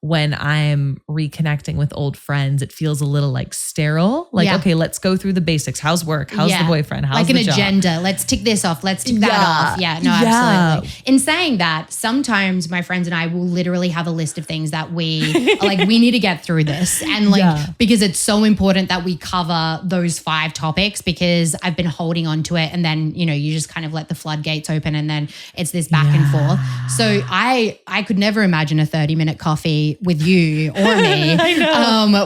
when I'm reconnecting with old friends, it feels a little like sterile. Like, okay, let's go through the basics. How's work? How's the boyfriend? How's like the an job? agenda. Let's tick this off. Let's tick that off. Yeah, no, absolutely. In saying that, sometimes my friends and I will literally have a list of things that we are like, we need to get through this. And like, because it's so important that we cover those 5 topics, because I've been holding on to it. And then, you know, you just kind of let the floodgates open and then it's this back and forth. So I could never imagine a 30-minute coffee with you or me,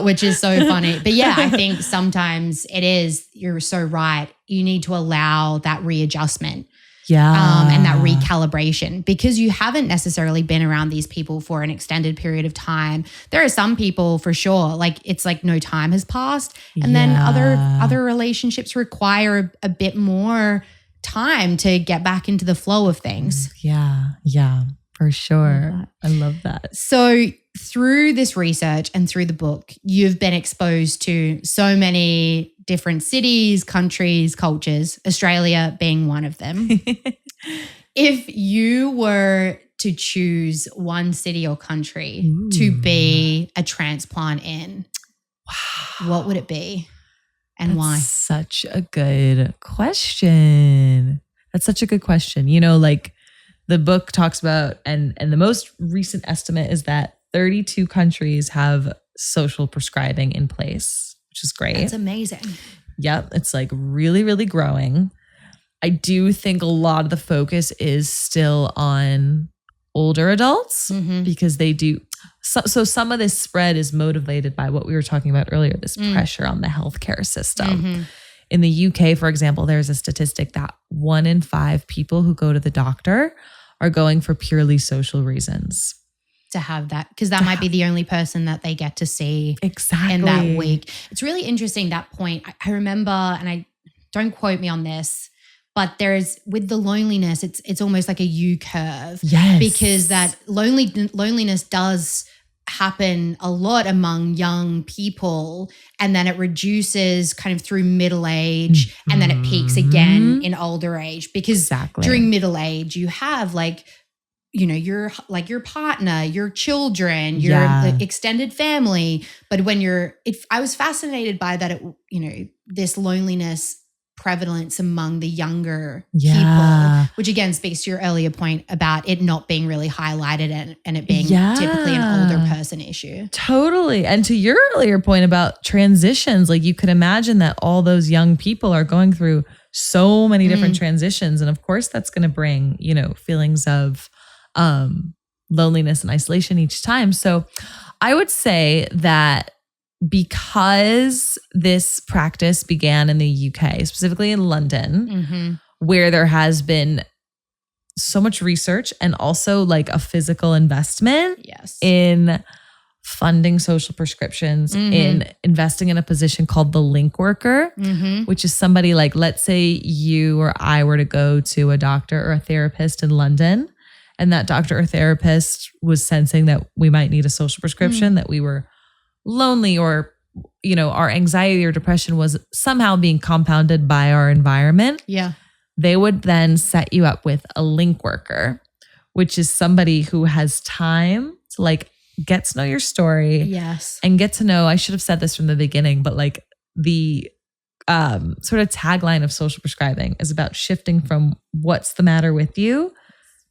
which is so funny. But yeah, I think sometimes it is, you're so right. You need to allow that readjustment and that recalibration, because you haven't necessarily been around these people for an extended period of time. There are some people for sure, like it's like no time has passed. And then other relationships require a bit more time to get back into the flow of things. Yeah, for sure. I love that. So through this research and through the book, you've been exposed to so many different cities, countries, cultures, Australia being one of them. If you were to choose one city or country to be a transplant in, what would it be and why? Such a good question. That's such a good question. You know, like the book talks about, and the most recent estimate is that 32 countries have social prescribing in place, which is great. That's amazing. Yep. It's like really, really growing. I do think a lot of the focus is still on older adults because they do. So some of this spread is motivated by what we were talking about earlier, this pressure on the healthcare system. In the UK, for example, there's a statistic that 1 in 5 people who go to the doctor are going for purely social reasons. To have that, because that might be the only person that they get to see exactly in that week. It's really interesting, that point. I remember, and I don't quote me on this, but there's, with the loneliness, it's almost like a U curve. Yes. Because that loneliness does happen a lot among young people, and then it reduces kind of through middle age, and then it peaks again in older age, because during middle age you have like, you know, your partner, your children, your extended family. But when I was fascinated by that, this loneliness prevalence among the younger people, which again speaks to your earlier point about it not being really highlighted and it being typically an older person issue. Totally. And to your earlier point about transitions, like you could imagine that all those young people are going through so many different transitions. And of course that's going to bring, you know, feelings of loneliness and isolation each time. So I would say that because this practice began in the UK, specifically in London, where there has been so much research and also like a physical investment in funding social prescriptions, in investing in a position called the link worker, which is somebody like, let's say you or I were to go to a doctor or a therapist in London, and that doctor or therapist was sensing that we might need a social prescription, that we were lonely, or, you know, our anxiety or depression was somehow being compounded by our environment. Yeah. They would then set you up with a link worker, which is somebody who has time to like get to know your story. Yes. And get to know, I should have said this from the beginning, but like the sort of tagline of social prescribing is about shifting from what's the matter with you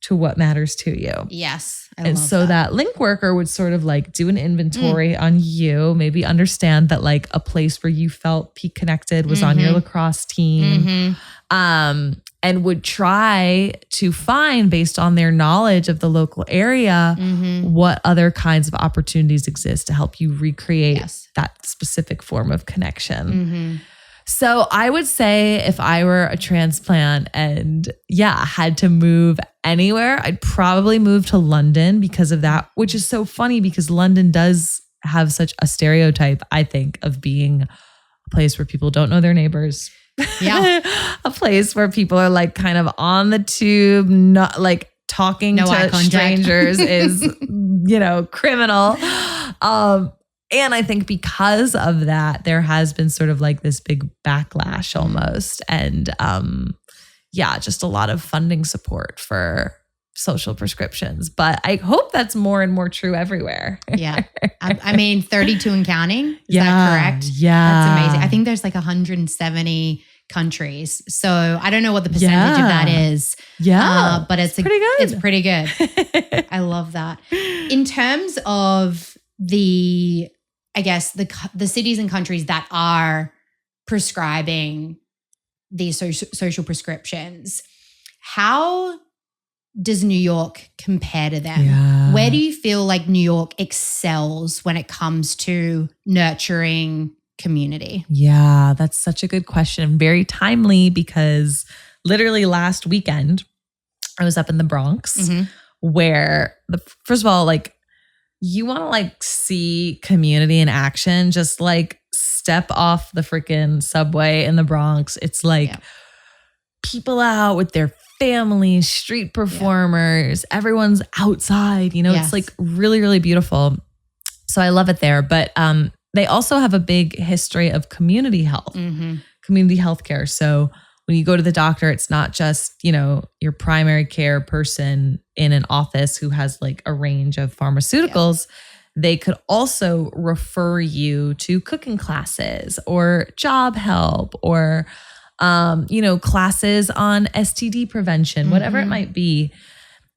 to what matters to you. Yes. And so that link worker would sort of like do an inventory on you, maybe understand that like a place where you felt peak connected was on your lacrosse team, and would try to find, based on their knowledge of the local area, what other kinds of opportunities exist to help you recreate that specific form of connection. So I would say if I were a transplant and had to move anywhere, I'd probably move to London because of that, which is so funny because London does have such a stereotype, I think, of being a place where people don't know their neighbors. Yeah. A place where people are like kind of on the tube, not like talking to strangers is, you know, criminal. And I think because of that, there has been sort of like this big backlash almost. And just a lot of funding support for social prescriptions, but I hope that's more and more true everywhere. Yeah. I mean, 32 and counting. Is Yeah, that correct? yeah. That's amazing. I think there's like 170 countries. So I don't know what the percentage of that is. Yeah. But it's pretty good. It's pretty good. I love that. In terms of the cities and countries that are prescribing these social prescriptions, how does New York compare to them? Yeah. Where do you feel like New York excels when it comes to nurturing community? Yeah, that's such a good question. Very timely because literally last weekend, I was up in the Bronx where first of all, like you want to like see community in action, just like step off the freaking subway in the Bronx. It's like people out with their families, street performers, everyone's outside, it's like really, really beautiful. So I love it there. But they also have a big history of community health, community healthcare. So when you go to the doctor, it's not just, your primary care person in an office who has like a range of pharmaceuticals. They could also refer you to cooking classes or job help or classes on STD prevention, whatever it might be.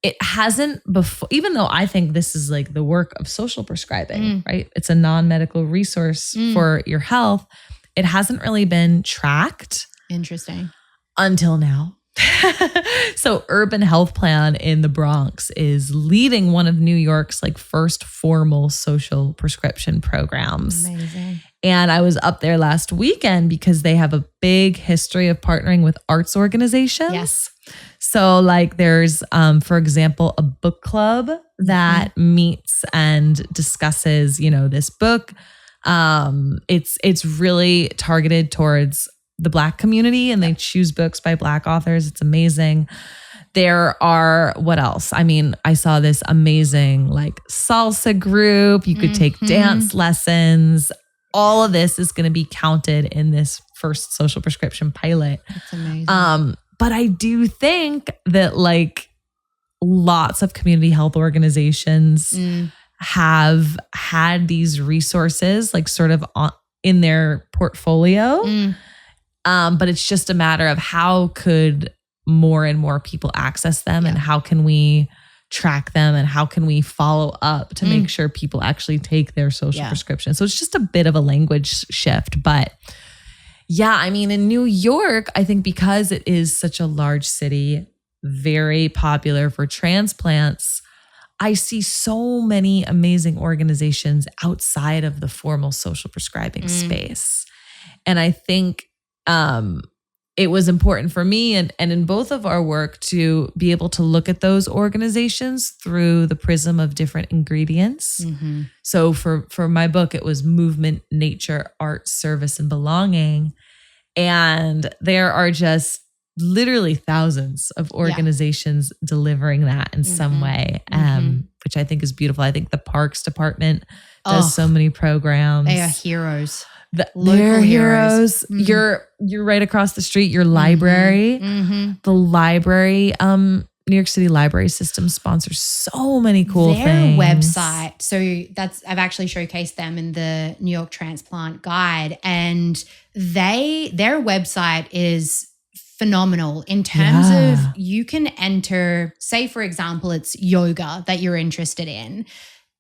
It hasn't before, even though I think this is like the work of social prescribing, right? It's a non-medical resource for your health. It hasn't really been tracked. Interesting. Until now. So Urban Health Plan in the Bronx is leading one of New York's like first formal social prescription programs. Amazing. And I was up there last weekend because they have a big history of partnering with arts organizations. Yes. So like there's, for example, a book club that meets and discusses, this book. It's really targeted towards the Black community and they choose books by Black authors. It's amazing. There are, what else? I mean, I saw this amazing like salsa group. You could take dance lessons. All of this is going to be counted in this first social prescription pilot. That's amazing. But I do think that like lots of community health organizations have had these resources like sort of in their portfolio. But it's just a matter of how could more and more people access them and how can we track them and how can we follow up to make sure people actually take their social prescription. So it's just a bit of a language shift. But yeah, I mean, in New York, I think because it is such a large city, very popular for transplants, I see so many amazing organizations outside of the formal social prescribing space. And I think it was important for me and in both of our work to be able to look at those organizations through the prism of different ingredients. So for my book, it was movement, nature, art, service, and belonging. And there are just literally thousands of organizations delivering that in some way, which I think is beautiful. I think the Parks Department does so many programs. They are heroes. They're heroes. You're right across the street. Your library, the library, New York City library system sponsors so many cool things. Their website. So I've actually showcased them in the New York Transplant Guide, and their website is phenomenal in terms of you can enter, say for example, it's yoga that you're interested in.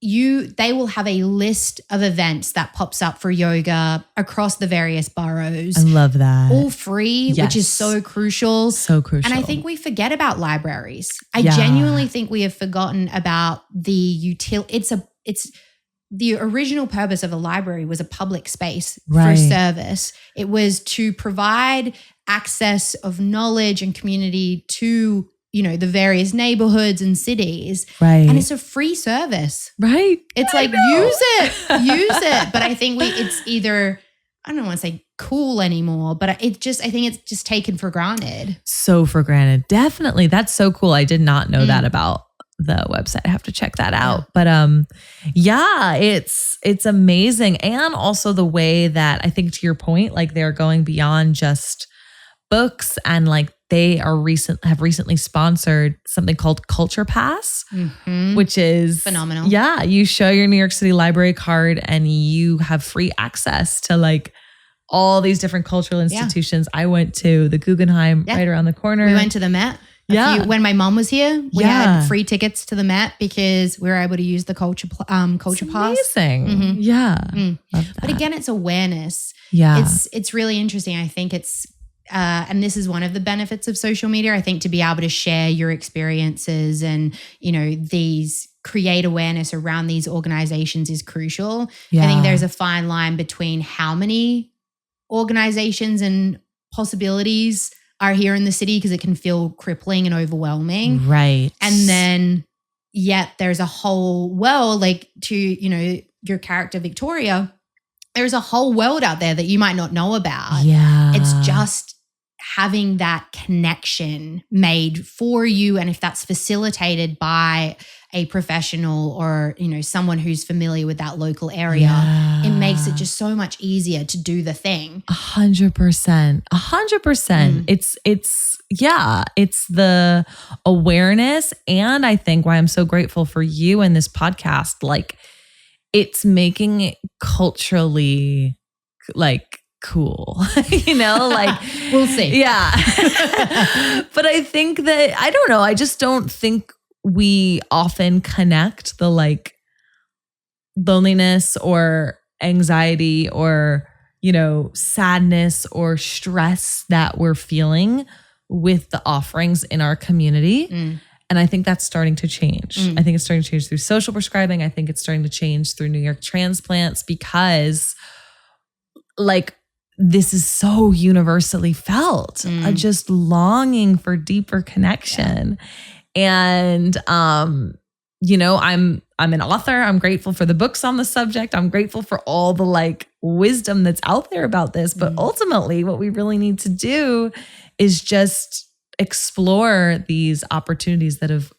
They will have a list of events that pops up for yoga across the various boroughs. I love that. All free, which is so crucial. So crucial. And I think we forget about libraries. I genuinely think we have forgotten about the it's the original purpose of a library was a public space for service. It was to provide access of knowledge and community to the various neighborhoods and cities. Right. And it's a free service. Right. It's use it. But I think it's either, I don't want to say cool anymore, but I think it's just taken for granted. So for granted. Definitely. That's so cool. I did not know that about the website. I have to check that out. But it's amazing. And also the way that I think to your point, like they're going beyond just books and like they have recently sponsored something called Culture Pass, which is phenomenal. Yeah. You show your New York City library card and you have free access to like all these different cultural institutions. I went to the Guggenheim right around the corner. We went to the Met. When my mom was here, we had free tickets to the Met because we were able to use the culture pass. Amazing. Yeah. But again, it's awareness. Yeah. It's really interesting. I think it's, and this is one of the benefits of social media. I think to be able to share your experiences and, create awareness around these organizations is crucial. Yeah. I think there's a fine line between how many organizations and possibilities are here in the city because it can feel crippling and overwhelming. Right. And then yet there's a whole world, like to, your character Victoria, there's a whole world out there that you might not know about. Yeah. It's just having that connection made for you. And if that's facilitated by a professional or, someone who's familiar with that local area, it makes it just so much easier to do the thing. 100%. 100%. It's the awareness. And I think why I'm so grateful for you and this podcast, like it's making it culturally like cool, We'll see. Yeah. But I think that, I don't know, I just don't think we often connect the like loneliness or anxiety or, sadness or stress that we're feeling with the offerings in our community. And I think that's starting to change. I think it's starting to change through social prescribing. I think it's starting to change through New York Transplants because like this is so universally felt, just longing for deeper connection. And, I'm an author. I'm grateful for the books on the subject. I'm grateful for all the like wisdom that's out there about this. But ultimately what we really need to do is just explore these opportunities that have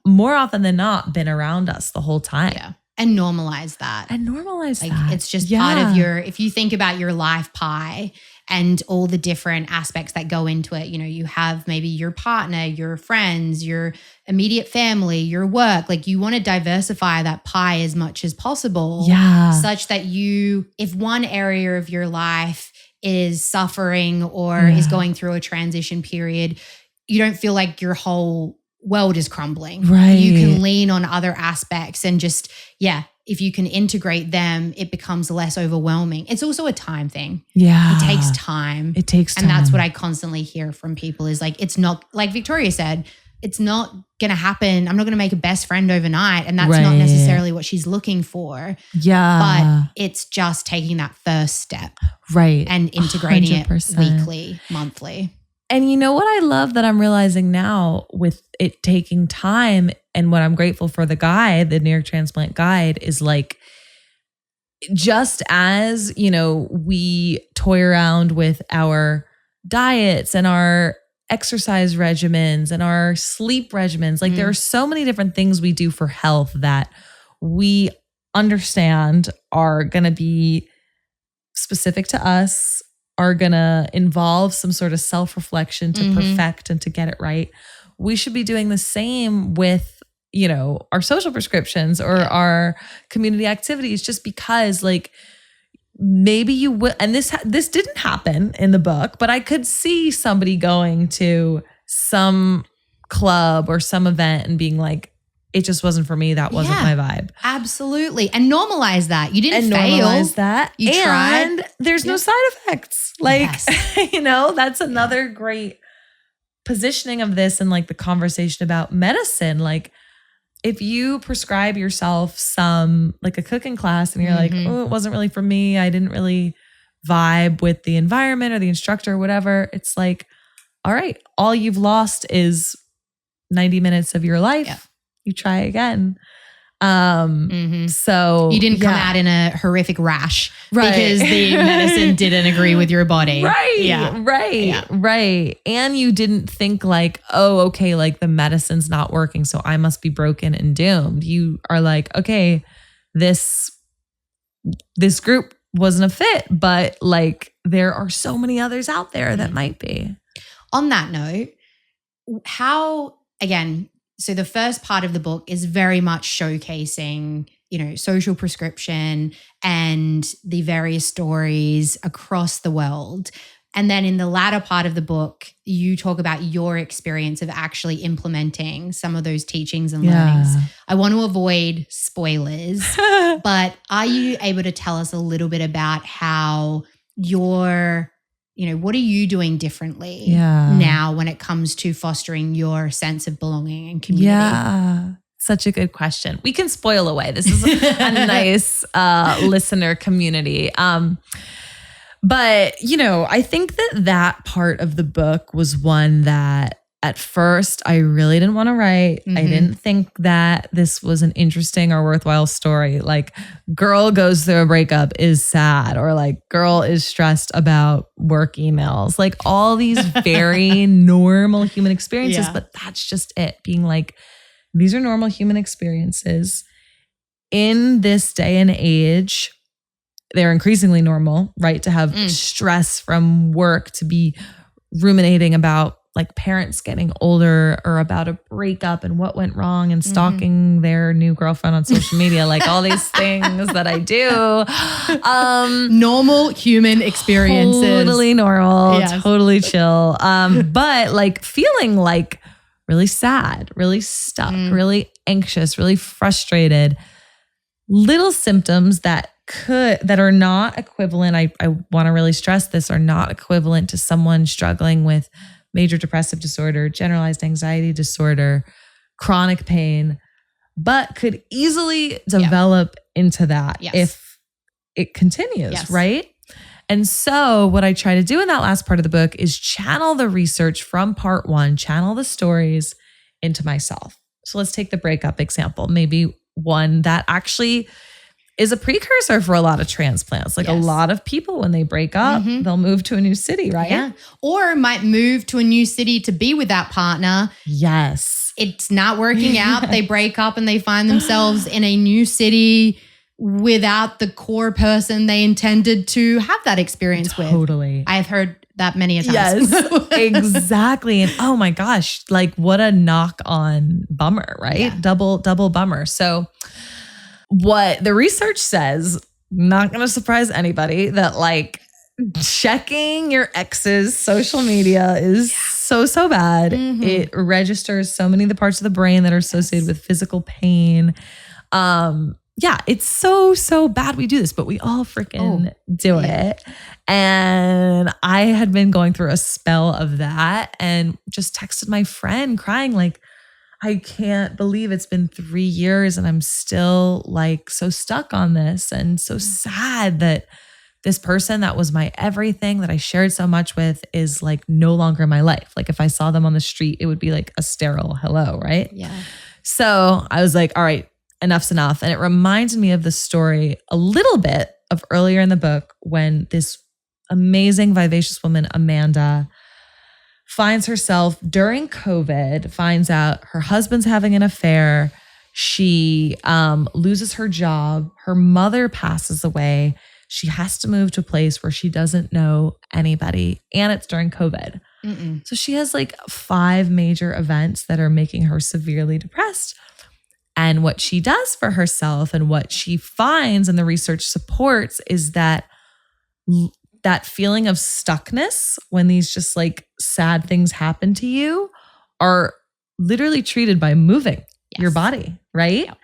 more often than not been around us the whole time. Yeah. And normalize that. It's just part of if you think about your life pie and all the different aspects that go into it, you have maybe your partner, your friends, your immediate family, your work, like you want to diversify that pie as much as possible. Yeah. Such that if one area of your life is suffering or is going through a transition period, you don't feel like your whole world is crumbling. Right. You can lean on other aspects and just, if you can integrate them, it becomes less overwhelming. It's also a time thing. Yeah. It takes time. And that's what I constantly hear from people is like, it's not, like Victoria said, it's not going to happen. I'm not going to make a best friend overnight. And that's not necessarily what she's looking for. Yeah. But it's just taking that first step. Right. And integrating 100%. it weekly, monthly. And you know what I love that I'm realizing now with it taking time and what I'm grateful for the guide, the New York Transplant Guide, is like, just as, we toy around with our diets and our exercise regimens and our sleep regimens, like there are so many different things we do for health that we understand are going to be specific to us, are going to involve some sort of self-reflection to perfect and to get it right. We should be doing the same with, our social prescriptions or our community activities, just because like maybe you will, and this didn't happen in the book, but I could see somebody going to some club or some event and being like, it just wasn't for me. That wasn't my vibe. Absolutely. And normalize that. You didn't fail. Normalize that. You tried. And there's no side effects. Like, that's another great positioning of this and like the conversation about medicine. Like if you prescribe yourself some, like a cooking class and you're like, oh, it wasn't really for me. I didn't really vibe with the environment or the instructor or whatever. It's like, all right, all you've lost is 90 minutes of your life. Yeah. You try again. So you didn't come out in a horrific rash because the medicine didn't agree with your body. Right. Yeah. Right. Yeah. Right. And you didn't think like, oh, okay, like the medicine's not working, so I must be broken and doomed. You are like, okay, this group wasn't a fit, but like there are so many others out there that might be. On that note, how, again, so the first part of the book is very much showcasing, social prescription and the various stories across the world. And then in the latter part of the book, you talk about your experience of actually implementing some of those teachings and learnings. I want to avoid spoilers, but are you able to tell us a little bit about how what are you doing differently now when it comes to fostering your sense of belonging and community? Yeah. Such a good question. We can spoil away. This is a nice listener community. But, I think that part of the book was one that at first I really didn't want to write. I didn't think that this was an interesting or worthwhile story. Like, girl goes through a breakup is sad, or like girl is stressed about work emails, like all these very normal human experiences. But that's just it, being like, these are normal human experiences. In this day and age, they're increasingly normal, right? To have stress from work, to be ruminating about like parents getting older, or about a breakup and what went wrong, and stalking their new girlfriend on social media, like all these things that I do. Normal human experiences. Totally normal, totally chill. But like feeling like really sad, really stuck, really anxious, really frustrated. Little symptoms that are not equivalent. I want to really stress this, are not equivalent to someone struggling with major depressive disorder, generalized anxiety disorder, chronic pain, but could easily develop into that if it continues, right? And so what I try to do in that last part of the book is channel the research from part one, channel the stories into myself. So let's take the breakup example, maybe one that actually is a precursor for a lot of transplants. Like a lot of people, when they break up, they'll move to a new city, right? Yeah. Or might move to a new city to be with that partner. Yes. It's not working out. They break up and they find themselves in a new city without the core person they intended to have that experience with. Totally. I've heard that many a times. Yes, exactly. And oh my gosh, like what a knock on bummer, right? Yeah. Double bummer. So what the research says, not going to surprise anybody, that like checking your ex's social media is so bad. It registers so many of the parts of the brain that are associated with physical pain. It's so bad we do this, but we all freaking do it. And I had been going through a spell of that and just texted my friend crying like, I can't believe it's been 3 years and I'm still like so stuck on this, and so sad that this person that was my everything, that I shared so much with, is like no longer in my life. Like if I saw them on the street, it would be like a sterile hello, right? Yeah. So I was like, all right, enough's enough. And it reminds me of the story a little bit of earlier in the book when this amazing, vivacious woman, Amanda, finds herself during COVID, finds out her husband's having an affair. She loses her job. Her mother passes away. She has to move to a place where she doesn't know anybody. And it's during COVID. So she has like 5 major events that are making her severely depressed. And what she does for herself, and what she finds and the research supports, is that feeling of stuckness when these just like sad things happen to you are literally treated by moving your body, right? Yep.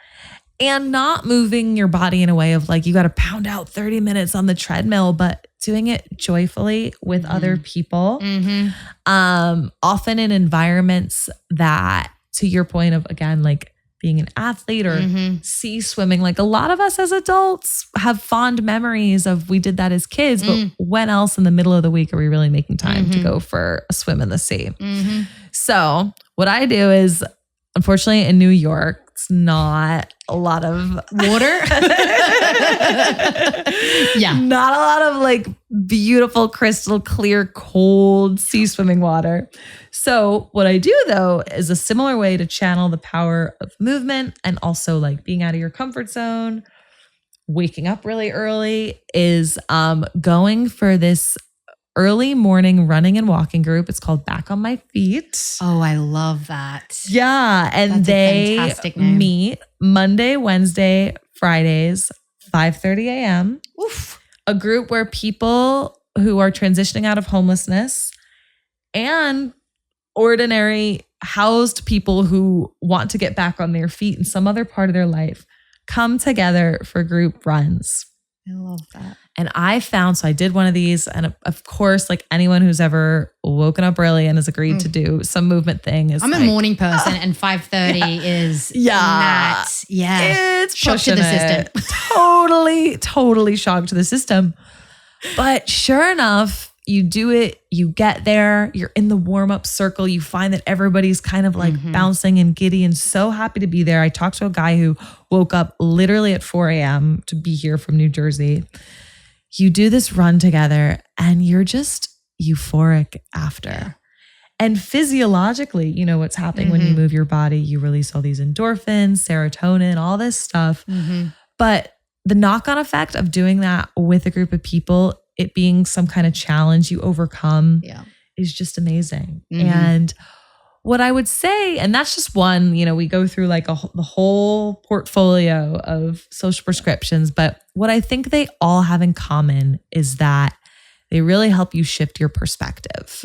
And not moving your body in a way of like, you got to pound out 30 minutes on the treadmill, but doing it joyfully with other people. Often in environments that, to your point of, again, like being an athlete or sea swimming, like a lot of us as adults have fond memories of we did that as kids, but when else in the middle of the week are we really making time to go for a swim in the sea? So what I do is, unfortunately in New York, it's not a lot of water. Not a lot of like beautiful, crystal clear, cold sea swimming water. So what I do though is a similar way to channel the power of movement and also like being out of your comfort zone, waking up really early, is going for this early morning running and walking group. It's called Back on My Feet. Oh, I love that. Yeah. And That's a they fantastic name. meet Monday, Wednesday, Fridays, 5:30 a.m. Oof. A group where people who are transitioning out of homelessness and ordinary housed people who want to get back on their feet in some other part of their life come together for group runs. I love that. And so I did one of these. And of course, like anyone who's ever woken up early and has agreed to do some movement thing is I'm a morning person and 5:30 is not. Yeah. It's shock to pushing the it. system. Totally shock to the system. But sure enough, you do it, you get there, you're in the warm-up circle, you find that everybody's kind of like bouncing and giddy and so happy to be there. I talked to a guy who woke up literally at 4 a.m. to be here from New Jersey. You do this run together and you're just euphoric after. And physiologically, you know what's happening when you move your body. You release all these endorphins, serotonin, all this stuff. But the knock-on effect of doing that with a group of people, it being some kind of challenge you overcome is just amazing. And what I would say, and that's just one, you know, we go through like the whole portfolio of social prescriptions, but what I think they all have in common is that they really help you shift your perspective.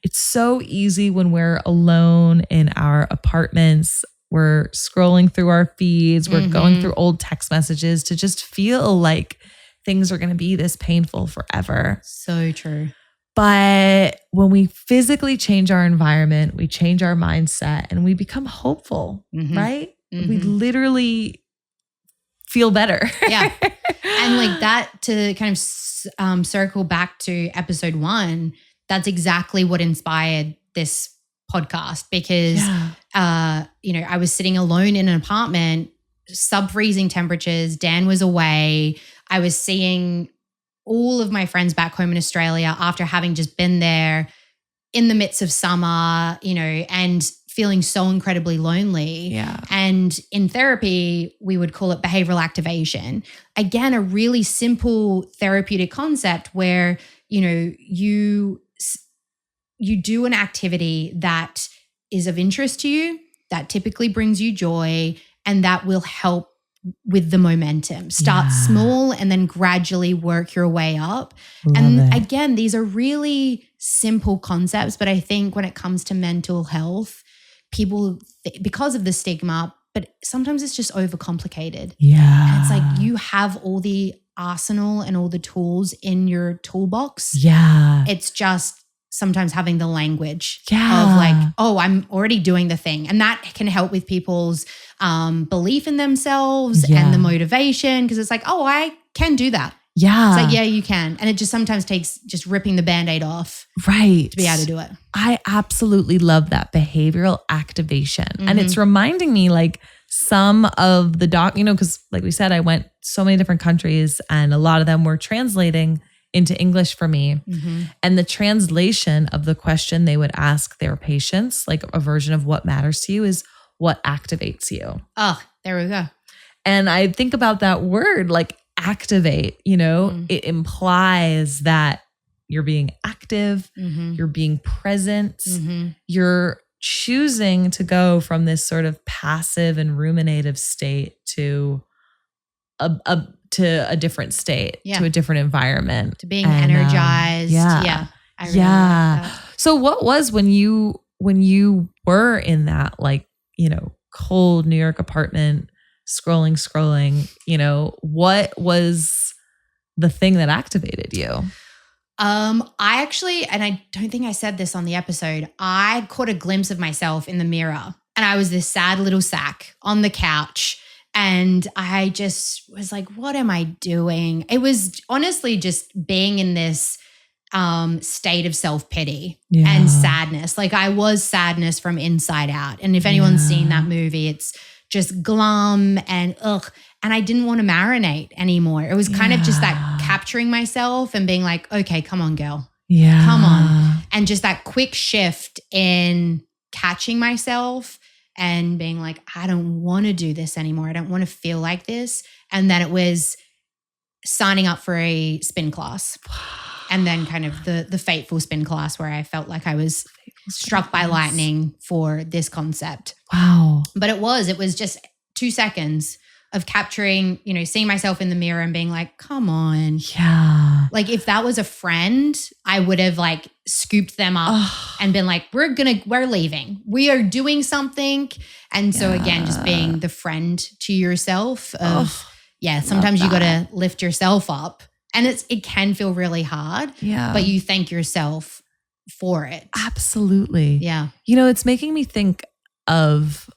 It's so easy when we're alone in our apartments, we're scrolling through our feeds, we're going through old text messages to just feel like things are going to be this painful forever. So true. But when we physically change our environment, we change our mindset and we become hopeful, right? We literally feel better. Yeah. And like that, to kind of circle back to episode 1, that's exactly what inspired this podcast because, you know, I was sitting alone in an apartment, sub-freezing temperatures. Dan was away. I was seeing all of my friends back home in Australia after having just been there in the midst of summer, you know, and feeling so incredibly lonely. Yeah. And in therapy, we would call it behavioral activation. Again, a really simple therapeutic concept where, you know, you do an activity that is of interest to you, that typically brings you joy, and that will help with the momentum. Start small and then gradually work your way up. Again, these are really simple concepts, but I think when it comes to mental health, people, because of the stigma, but sometimes it's just overcomplicated. Yeah. And it's like you have all the arsenal and all the tools in your toolbox. Yeah. It's just sometimes having the language of like, oh, I'm already doing the thing. And that can help with people's belief in themselves and the motivation, because it's like, oh, I can do that. Yeah. It's like, yeah, you can. And it just sometimes takes just ripping the Band-Aid off. Right. To be able to do it. I absolutely love that behavioral activation. And it's reminding me like some of the you know, because like we said, I went so many different countries and a lot of them were translating into English for me. And the translation of the question they would ask their patients, like a version of what matters to you, is what activates you. Oh, there we go. And I think about that word, like activate, you know, it implies that you're being active, you're being present, you're choosing to go from this sort of passive and ruminative state to a different state, to a different environment. To being energized. I really like that. So what was when you were in that, like, you know, cold New York apartment, scrolling, you know, what was the thing that activated you? I actually, and I don't think I said this on the episode, I caught a glimpse of myself in the mirror and I was this sad little sack on the couch. And I just was like, what am I doing? It was honestly just being in this state of self-pity and sadness. Like I was sadness from inside out. And if anyone's seen that movie, it's just glum and ugh. And I didn't want to marinate anymore. It was kind of just that capturing myself and being like, okay, come on, girl. Yeah. Come on. And just that quick shift in catching myself and being like, I don't want to do this anymore. I don't want to feel like this. And then it was signing up for a spin class. and then kind of the fateful spin class where I felt like I was struck by lightning for this concept. Wow. But it was just 2 seconds of capturing, seeing myself in the mirror and being like, come on. Yeah. Like if that was a friend, I would have like scooped them up and been like, we're leaving. We are doing something. And so again, just being the friend to yourself of, sometimes you got to lift yourself up, and it can feel really hard, but you thank yourself for it. Absolutely. Yeah. It's making me think of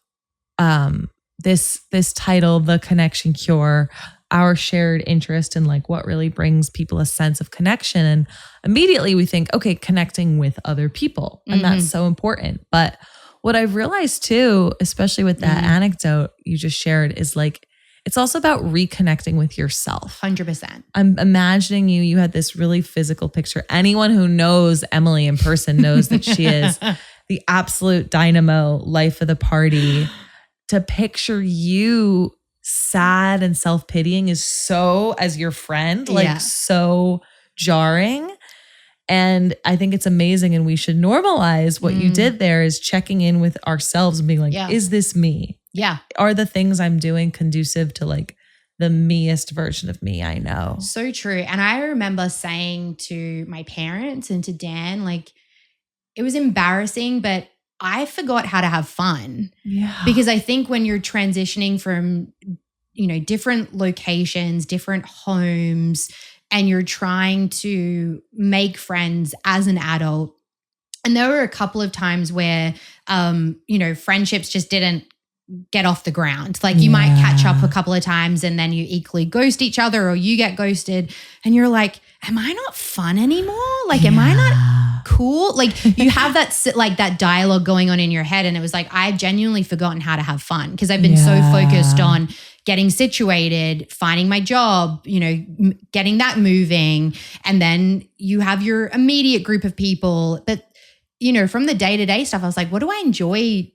this title, The Connection Cure, our shared interest in like what really brings people a sense of connection. And immediately we think, okay, connecting with other people. And that's so important. But what I've realized too, especially with that anecdote you just shared, is like, it's also about reconnecting with yourself. 100%. I'm imagining you had this really physical picture. Anyone who knows Emily in person knows that she is the absolute dynamo, life of the party. To picture you sad and self-pitying is so, as your friend, so jarring. And I think it's amazing, and we should normalize what you did there, is checking in with ourselves and being like, is this me? Yeah. Are the things I'm doing conducive to like the meest version of me I know? So true. And I remember saying to my parents and to Dan, like, it was embarrassing, but I forgot how to have fun. Yeah. Because I think when you're transitioning from, different locations, different homes, and you're trying to make friends as an adult, and there were a couple of times where, friendships just didn't get off the ground. Like you might catch up a couple of times and then you equally ghost each other, or you get ghosted and you're like, am I not fun anymore? Like, am I not cool? Like you have that dialogue going on in your head. And it was like, I've genuinely forgotten how to have fun because I've been so focused on getting situated, finding my job, getting that moving. And then you have your immediate group of people. But, from the day-to-day stuff, I was like, what do I enjoy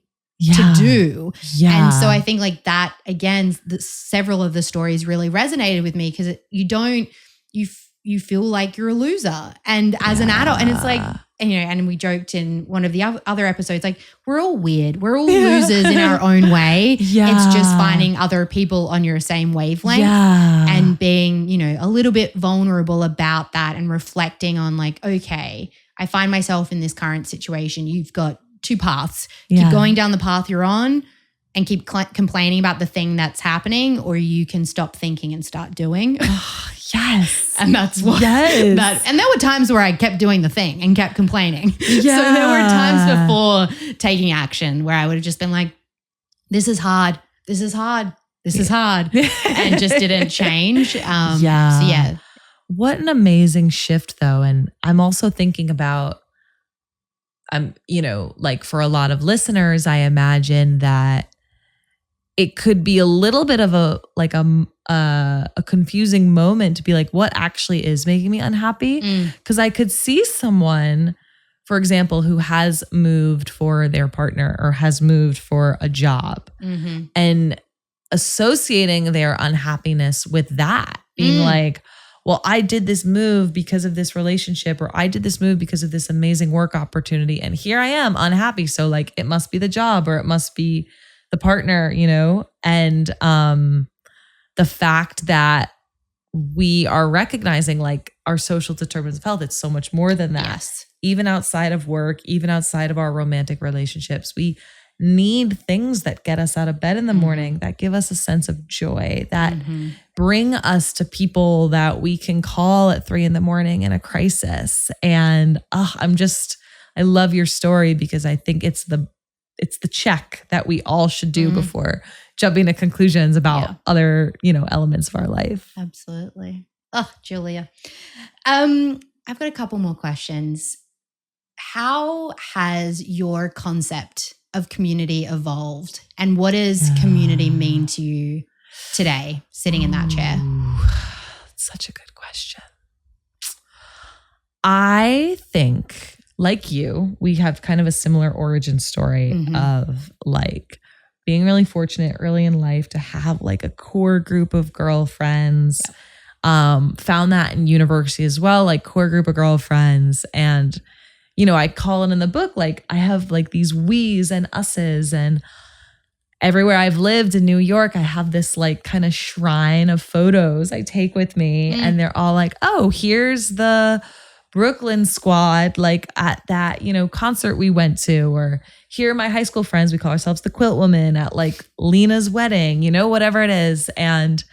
to do? Yeah. And so I think like that, again, several of the stories really resonated with me because you feel like you're a loser. And as an adult, and it's like, and we joked in one of the other episodes, like we're all weird. We're all losers in our own way. Yeah. It's just finding other people on your same wavelength and being, a little bit vulnerable about that and reflecting on like, okay, I find myself in this current situation. You've got 2 paths. Keep going down the path you're on and keep complaining about the thing that's happening, or you can stop thinking and start doing. Yes. And that's what and there were times where I kept doing the thing and kept complaining. Yeah. So there were times before taking action where I would have just been like, this is hard. This is hard. This is hard. And just didn't change. So yeah. What an amazing shift though. And I'm also thinking about, like for a lot of listeners, I imagine that it could be a little bit of a confusing moment to be like, what actually is making me unhappy? Because I could see someone, for example, who has moved for their partner or has moved for a job and associating their unhappiness with that, being like, well, I did this move because of this relationship, or I did this move because of this amazing work opportunity. And here I am unhappy. So like, it must be the job or it must be the partner, and the fact that we are recognizing like our social determinants of health, it's so much more than that. Yes. Even outside of work, even outside of our romantic relationships, we need things that get us out of bed in the morning, that give us a sense of joy, that bring us to people that we can call at 3 a.m. in a crisis. And I love your story because I think it's the check that we all should do before jumping to conclusions about other, elements of our life. Absolutely. Oh, Julia. I've got a couple more questions. How has your concept of community evolved, and what does community mean to you today, sitting in that chair? Such a good question. I think, like you, we have kind of a similar origin story of like being really fortunate early in life to have like a core group of girlfriends. Found that in university as well, like core group of girlfriends. And, you know, I call it in the book, like I have like these we's and us's, and everywhere I've lived in New York, I have this like kind of shrine of photos I take with me. And they're all like, oh, here's the Brooklyn squad, like at that, you know, concert we went to, or here are my high school friends. We call ourselves the Quilt Woman at like Lena's wedding, you know, whatever it is. And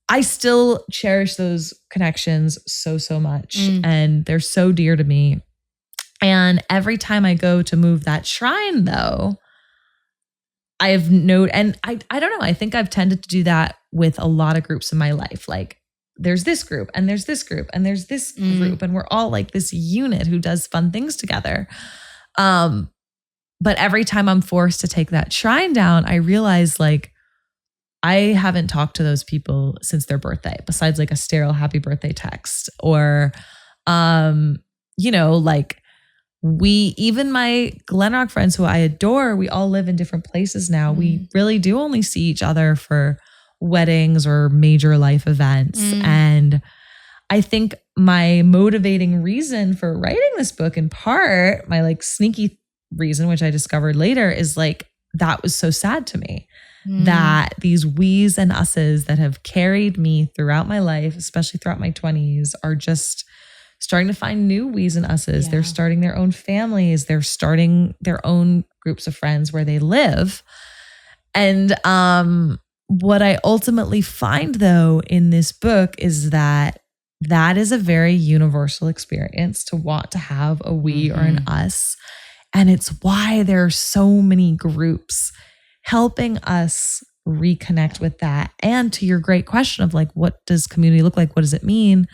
I still cherish those connections so much. And they're so dear to me. And every time I go to move that shrine though, I've noted, and I don't know, I think I've tended to do that with a lot of groups in my life. Like there's this group and there's this group and there's this group, and we're all like this unit who does fun things together. But every time I'm forced to take that shrine down, I realize like I haven't talked to those people since their birthday, besides like a sterile happy birthday text, or, you know, like even my Glenrock friends who I adore, we all live in different places now. We really do only see each other for weddings or major life events. And I think my motivating reason for writing this book, in part, my like sneaky reason, which I discovered later, is like, that was so sad to me. That these we's and us's that have carried me throughout my life, especially throughout my 20s, are just starting to find new we's and us's. They're starting their own families. They're starting their own groups of friends where they live. And what I ultimately find though in this book is that is a very universal experience, to want to have a we or an us. And it's why there are so many groups helping us reconnect with that. And to your great question of like, what does community look like? What does it mean?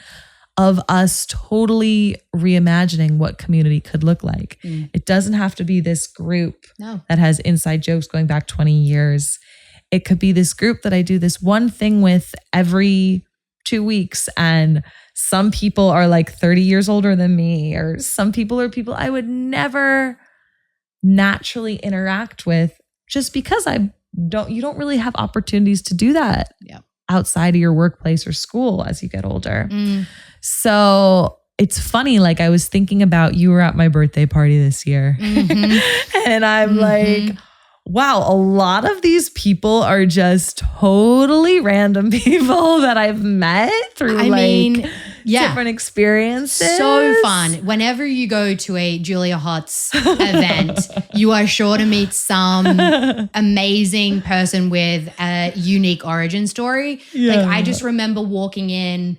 Of us totally reimagining what community could look like. It doesn't have to be this group that has inside jokes going back 20 years. It could be this group that I do this one thing with every 2 weeks. And some people are like 30 years older than me, or some people are people I would never naturally interact with, just because you don't really have opportunities to do that outside of your workplace or school as you get older. So it's funny, like I was thinking about, you were at my birthday party this year and I'm like, wow, a lot of these people are just totally random people that I've met through different experiences. So fun. Whenever you go to a Julia Hotz event, you are sure to meet some amazing person with a unique origin story. Like I just remember walking in,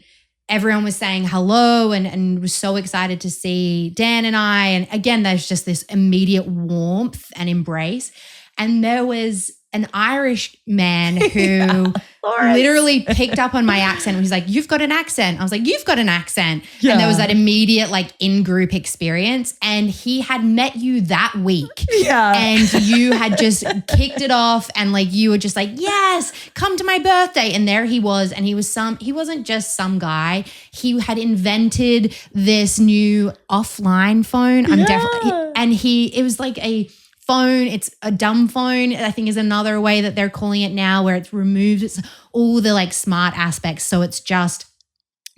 everyone was saying hello and was so excited to see Dan and I. And again, there's just this immediate warmth and embrace. And there was an Irish man who literally picked up on my accent. He's like, you've got an accent. I was like, you've got an accent. And there was that immediate like in-group experience. And he had met you that week. And you had just kicked it off, and like you were just like, yes, come to my birthday. And there he was. And he wasn't just some guy. He had invented this new offline phone. It was like a phone. It's a dumb phone, I think, is another way that they're calling it now, where it's removed all the like smart aspects. So it's just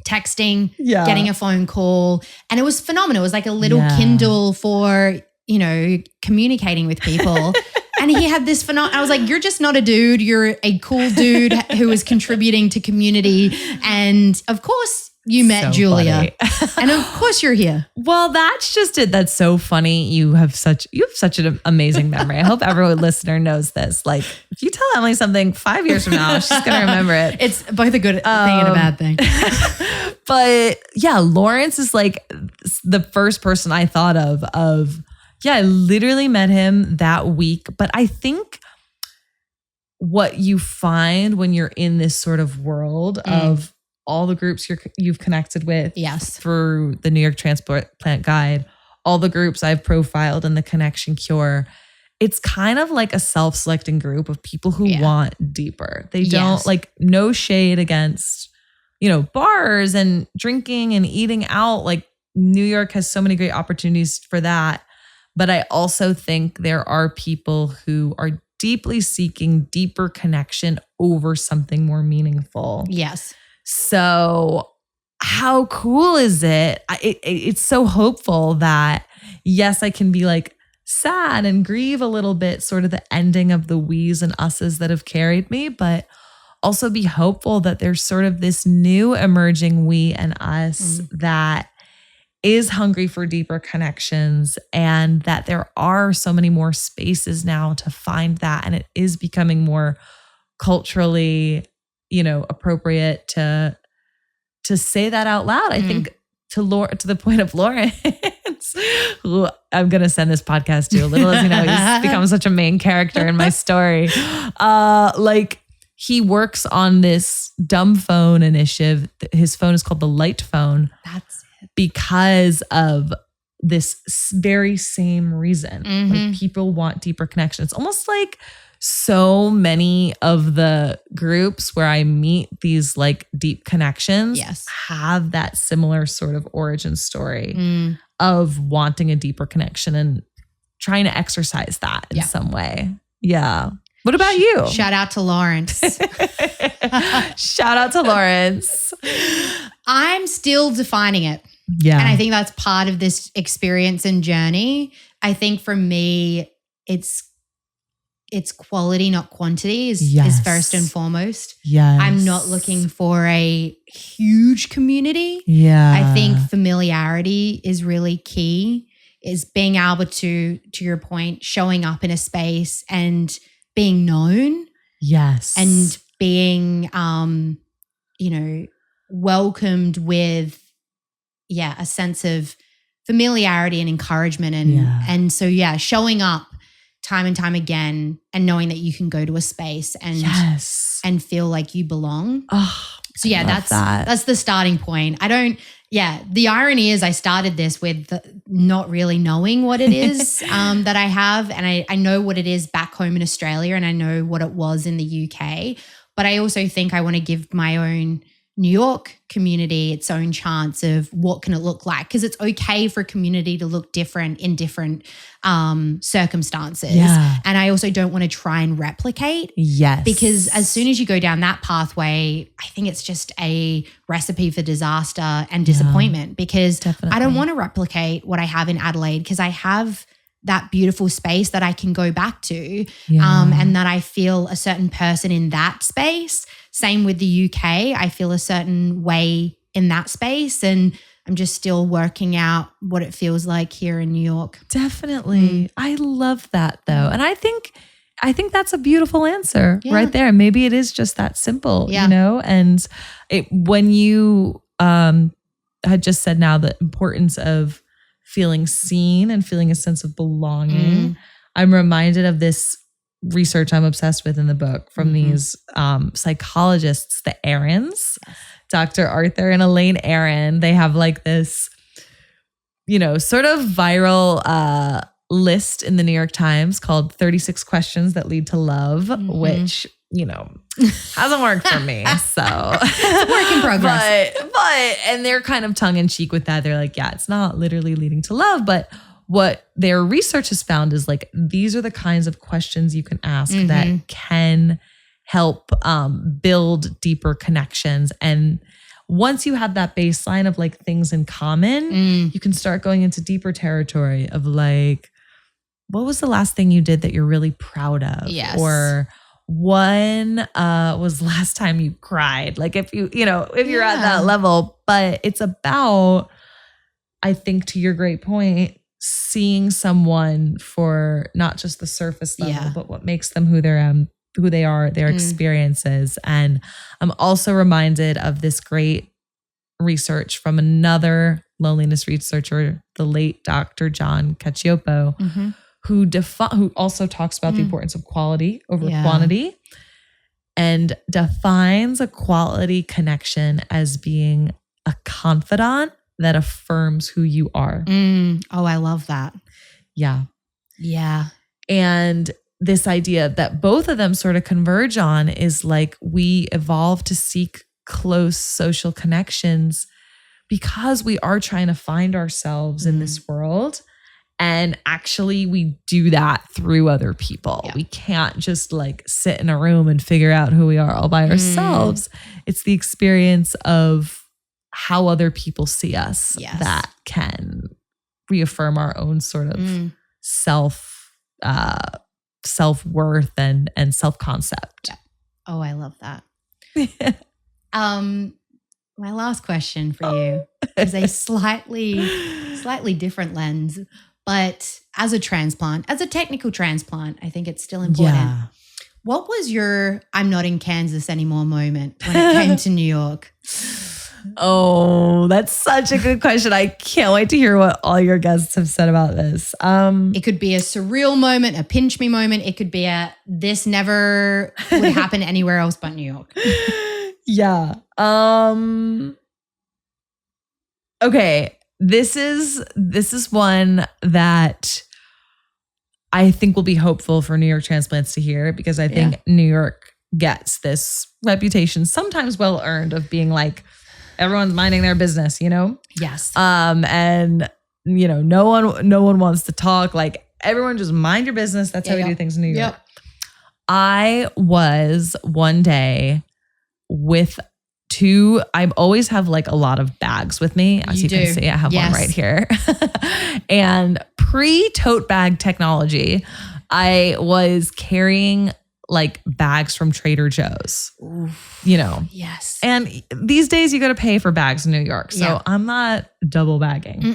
texting, getting a phone call. And it was phenomenal. It was like a little Kindle for, you know, communicating with people. And he had this I was like, you're just not a dude. You're a cool dude who is contributing to community. And of course, you met Julia. And of course you're here. Well, that's just it. That's so funny. You have such an amazing memory. I hope every listener knows this. Like, if you tell Emily something 5 years from now, she's going to remember it. It's both a good thing and a bad thing. But yeah, Lawrence is like the first person I thought of, I literally met him that week. But I think what you find when you're in this sort of world of all the groups you've connected with through the New York Transplant Guide, all the groups I've profiled in the Connection Cure, it's kind of like a self-selecting group of people who want deeper. They don't like, no shade against, you know, bars and drinking and eating out. Like New York has so many great opportunities for that. But I also think there are people who are deeply seeking deeper connection over something more meaningful. Yes. So how cool is it? It's so hopeful that, yes, I can be like sad and grieve a little bit, sort of the ending of the we's and us's that have carried me, but also be hopeful that there's sort of this new emerging we and us that is hungry for deeper connections, and that there are so many more spaces now to find that. And it is becoming more culturally, appropriate to say that out loud. I think to the point of Lawrence, who I'm going to send this podcast to, little as you know, he's become such a main character in my story. He works on this dumb phone initiative. His phone is called the Light Phone. That's it. Because of this very same reason. Like, people want deeper connection. It's almost like so many of the groups where I meet these like deep connections have that similar sort of origin story of wanting a deeper connection and trying to exercise that in some way. Yeah. What about you? Shout out to Lawrence. Shout out to Lawrence. I'm still defining it. Yeah. And I think that's part of this experience and journey. I think for me, it's quality, not quantity is first and foremost. Yes. I'm not looking for a huge community. Yeah. I think familiarity is really key, is being able to your point, showing up in a space and being known. Yes. And being, welcomed with, a sense of familiarity and encouragement. And so, showing up time and time again and knowing that you can go to a space and feel like you belong. Oh, so that's the starting point. The irony is I started this with not really knowing what it is that I have. And I know what it is back home in Australia, and I know what it was in the UK. But I also think I want to give my own New York community its own chance of what can it look like, because it's okay for community to look different in different circumstances. Yeah. And I also don't want to try and replicate. Yes. Because as soon as you go down that pathway, I think it's just a recipe for disaster and disappointment, because I don't want to replicate what I have in Adelaide, because I have that beautiful space that I can go back to and that I feel a certain person in that space. Same with the UK. I feel a certain way in that space, and I'm just still working out what it feels like here in New York. Definitely. I love that though. And I think that's a beautiful answer right there. Maybe it is just that simple, and when you had just said now the importance of feeling seen and feeling a sense of belonging, I'm reminded of this research I'm obsessed with in the book from these psychologists, the Aarons, Dr. Arthur and Elaine Aron. They have like this, sort of viral list in the New York Times called 36 Questions That Lead to Love, which, hasn't worked for me. So it's a work in progress. But and they're kind of tongue in cheek with that. They're like, it's not literally leading to love, but what their research has found is like, these are the kinds of questions you can ask that can help build deeper connections. And once you have that baseline of like things in common, you can start going into deeper territory of like, what was the last thing you did that you're really proud of? Yes. Or when was the last time you cried? Like if you're at that level, but it's about, I think to your great point, seeing someone for not just the surface level, but what makes them who they are, their experiences. And I'm also reminded of this great research from another loneliness researcher, the late Dr. John Cacioppo, who also talks about the importance of quality over quantity, and defines a quality connection as being a confidant that affirms who you are. Oh, I love that. Yeah. Yeah. And this idea that both of them sort of converge on is like, we evolve to seek close social connections because we are trying to find ourselves in this world. And actually, we do that through other people. Yeah. We can't just like sit in a room and figure out who we are all by ourselves. It's the experience of how other people see us that can reaffirm our own sort of self-worth and self-concept. Yeah. Oh, I love that. My last question for you is a slightly different lens, but as a technical transplant, I think it's still important. Yeah. What was your I'm not in Kansas anymore moment when it came to New York? Oh, that's such a good question. I can't wait to hear what all your guests have said about this. It could be a surreal moment, a pinch me moment. It could be a this never would happen anywhere else but New York. Yeah. Okay. This is one that I think will be hopeful for New York transplants to hear, because I think New York gets this reputation, sometimes well earned, of being like everyone's minding their business, you know? Yes. And you know, no one wants to talk. Like everyone just mind your business. That's how we do things in New York. Yep. I was one day with I always have like a lot of bags with me. As you can see, I have one right here. And pre-tote bag technology, I was carrying like bags from Trader Joe's. Oof. You know. Yes. And these days you got to pay for bags in New York. So I'm not double bagging.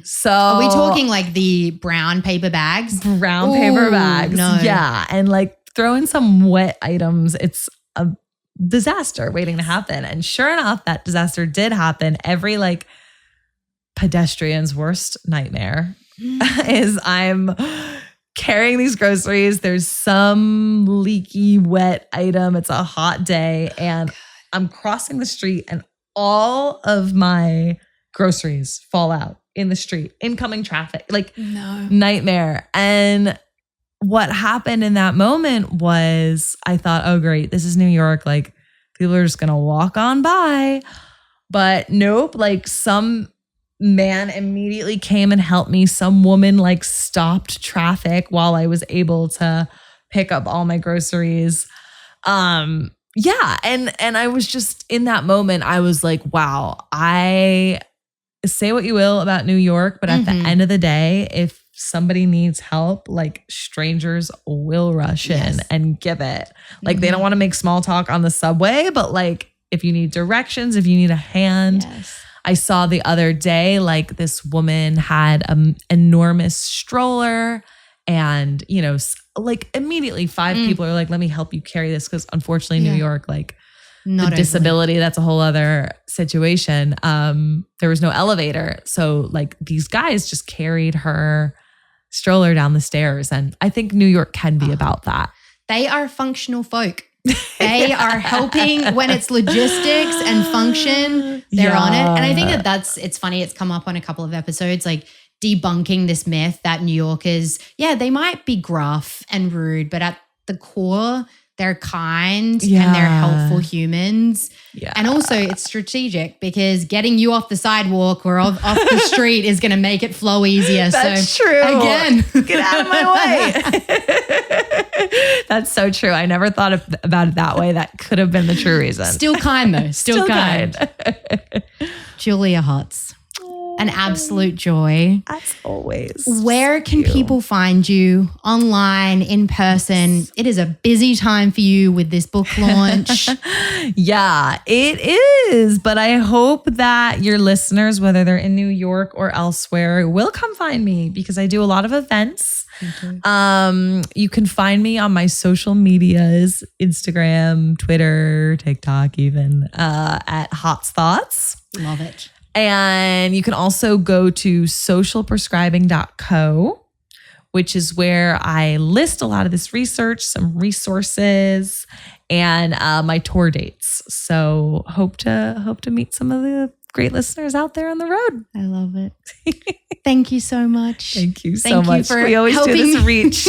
So are we talking like the brown paper bags? Brown paper bags. No. Yeah. And like throw in some wet items. It's a disaster waiting to happen. And sure enough, that disaster did happen. Every like pedestrian's worst nightmare is I'm carrying these groceries. There's some leaky, wet item. It's a hot day. And I'm crossing the street and all of my groceries fall out in the street. Incoming traffic. Like nightmare. And what happened in that moment was I thought, oh, great, this is New York. Like people are just going to walk on by. But nope, like some man immediately came and helped me. Some woman like stopped traffic while I was able to pick up all my groceries. Yeah. And I was just in that moment, I was like, wow, I say what you will about New York, but at the end of the day, if somebody needs help, like strangers will rush in and give it. Like they don't want to make small talk on the subway, but like if you need directions, if you need a hand. I saw the other day, like this woman had an enormous stroller and, you know, like immediately 5 people are like, let me help you carry this. Cause unfortunately New York, like the disability, that's a whole other situation. There was no elevator. So like these guys just carried her stroller down the stairs. And I think New York can be about that. They are functional folk. They are helping when it's logistics and function. They're on it. And I think it's funny. It's come up on a couple of episodes, like debunking this myth that New Yorkers, they might be gruff and rude, but at the core, they're kind and they're helpful humans. Yeah. And also it's strategic because getting you off the sidewalk or off the street is going to make it flow easier. That's true. Again, get out of my way. That's so true. I never thought about it that way. That could have been the true reason. Still kind though. Still kind. Julia Hotz. An absolute joy. As always. Where can people find you online, in person? It is a busy time for you with this book launch. Yeah, it is. But I hope that your listeners, whether they're in New York or elsewhere, will come find me because I do a lot of events. You can find me on my social medias, Instagram, Twitter, TikTok even, at Hotz Thoughts. Love it. And you can also go to socialprescribing.co, which is where I list a lot of this research, some resources, and my tour dates. So hope to meet some of the great listeners out there on the road. I love it. Thank you so much. Thank you so much. We always do this reach.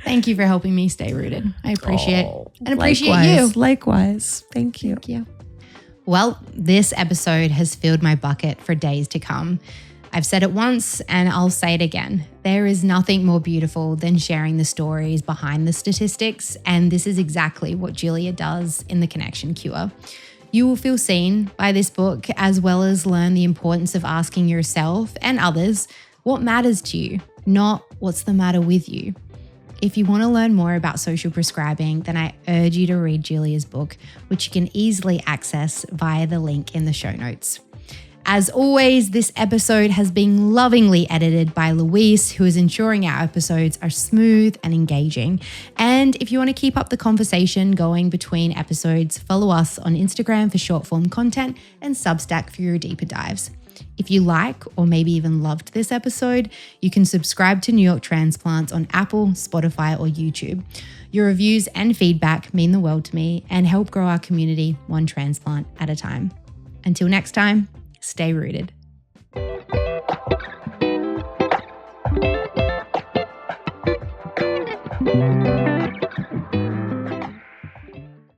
Thank you for helping me stay rooted. I appreciate and appreciate you. Likewise. Thank you. Thank you. Well, this episode has filled my bucket for days to come. I've said it once and I'll say it again. There is nothing more beautiful than sharing the stories behind the statistics, and this is exactly what Julia does in The Connection Cure. You will feel seen by this book, as well as learn the importance of asking yourself and others what matters to you, not what's the matter with you. If you want to learn more about social prescribing, then I urge you to read Julia's book, which you can easily access via the link in the show notes. As always, this episode has been lovingly edited by Louise, who is ensuring our episodes are smooth and engaging. And if you want to keep up the conversation going between episodes, follow us on Instagram for short form content and Substack for your deeper dives. If you like or maybe even loved this episode, you can subscribe to New York Transplants on Apple, Spotify, or YouTube. Your reviews and feedback mean the world to me and help grow our community one transplant at a time. Until next time, stay rooted.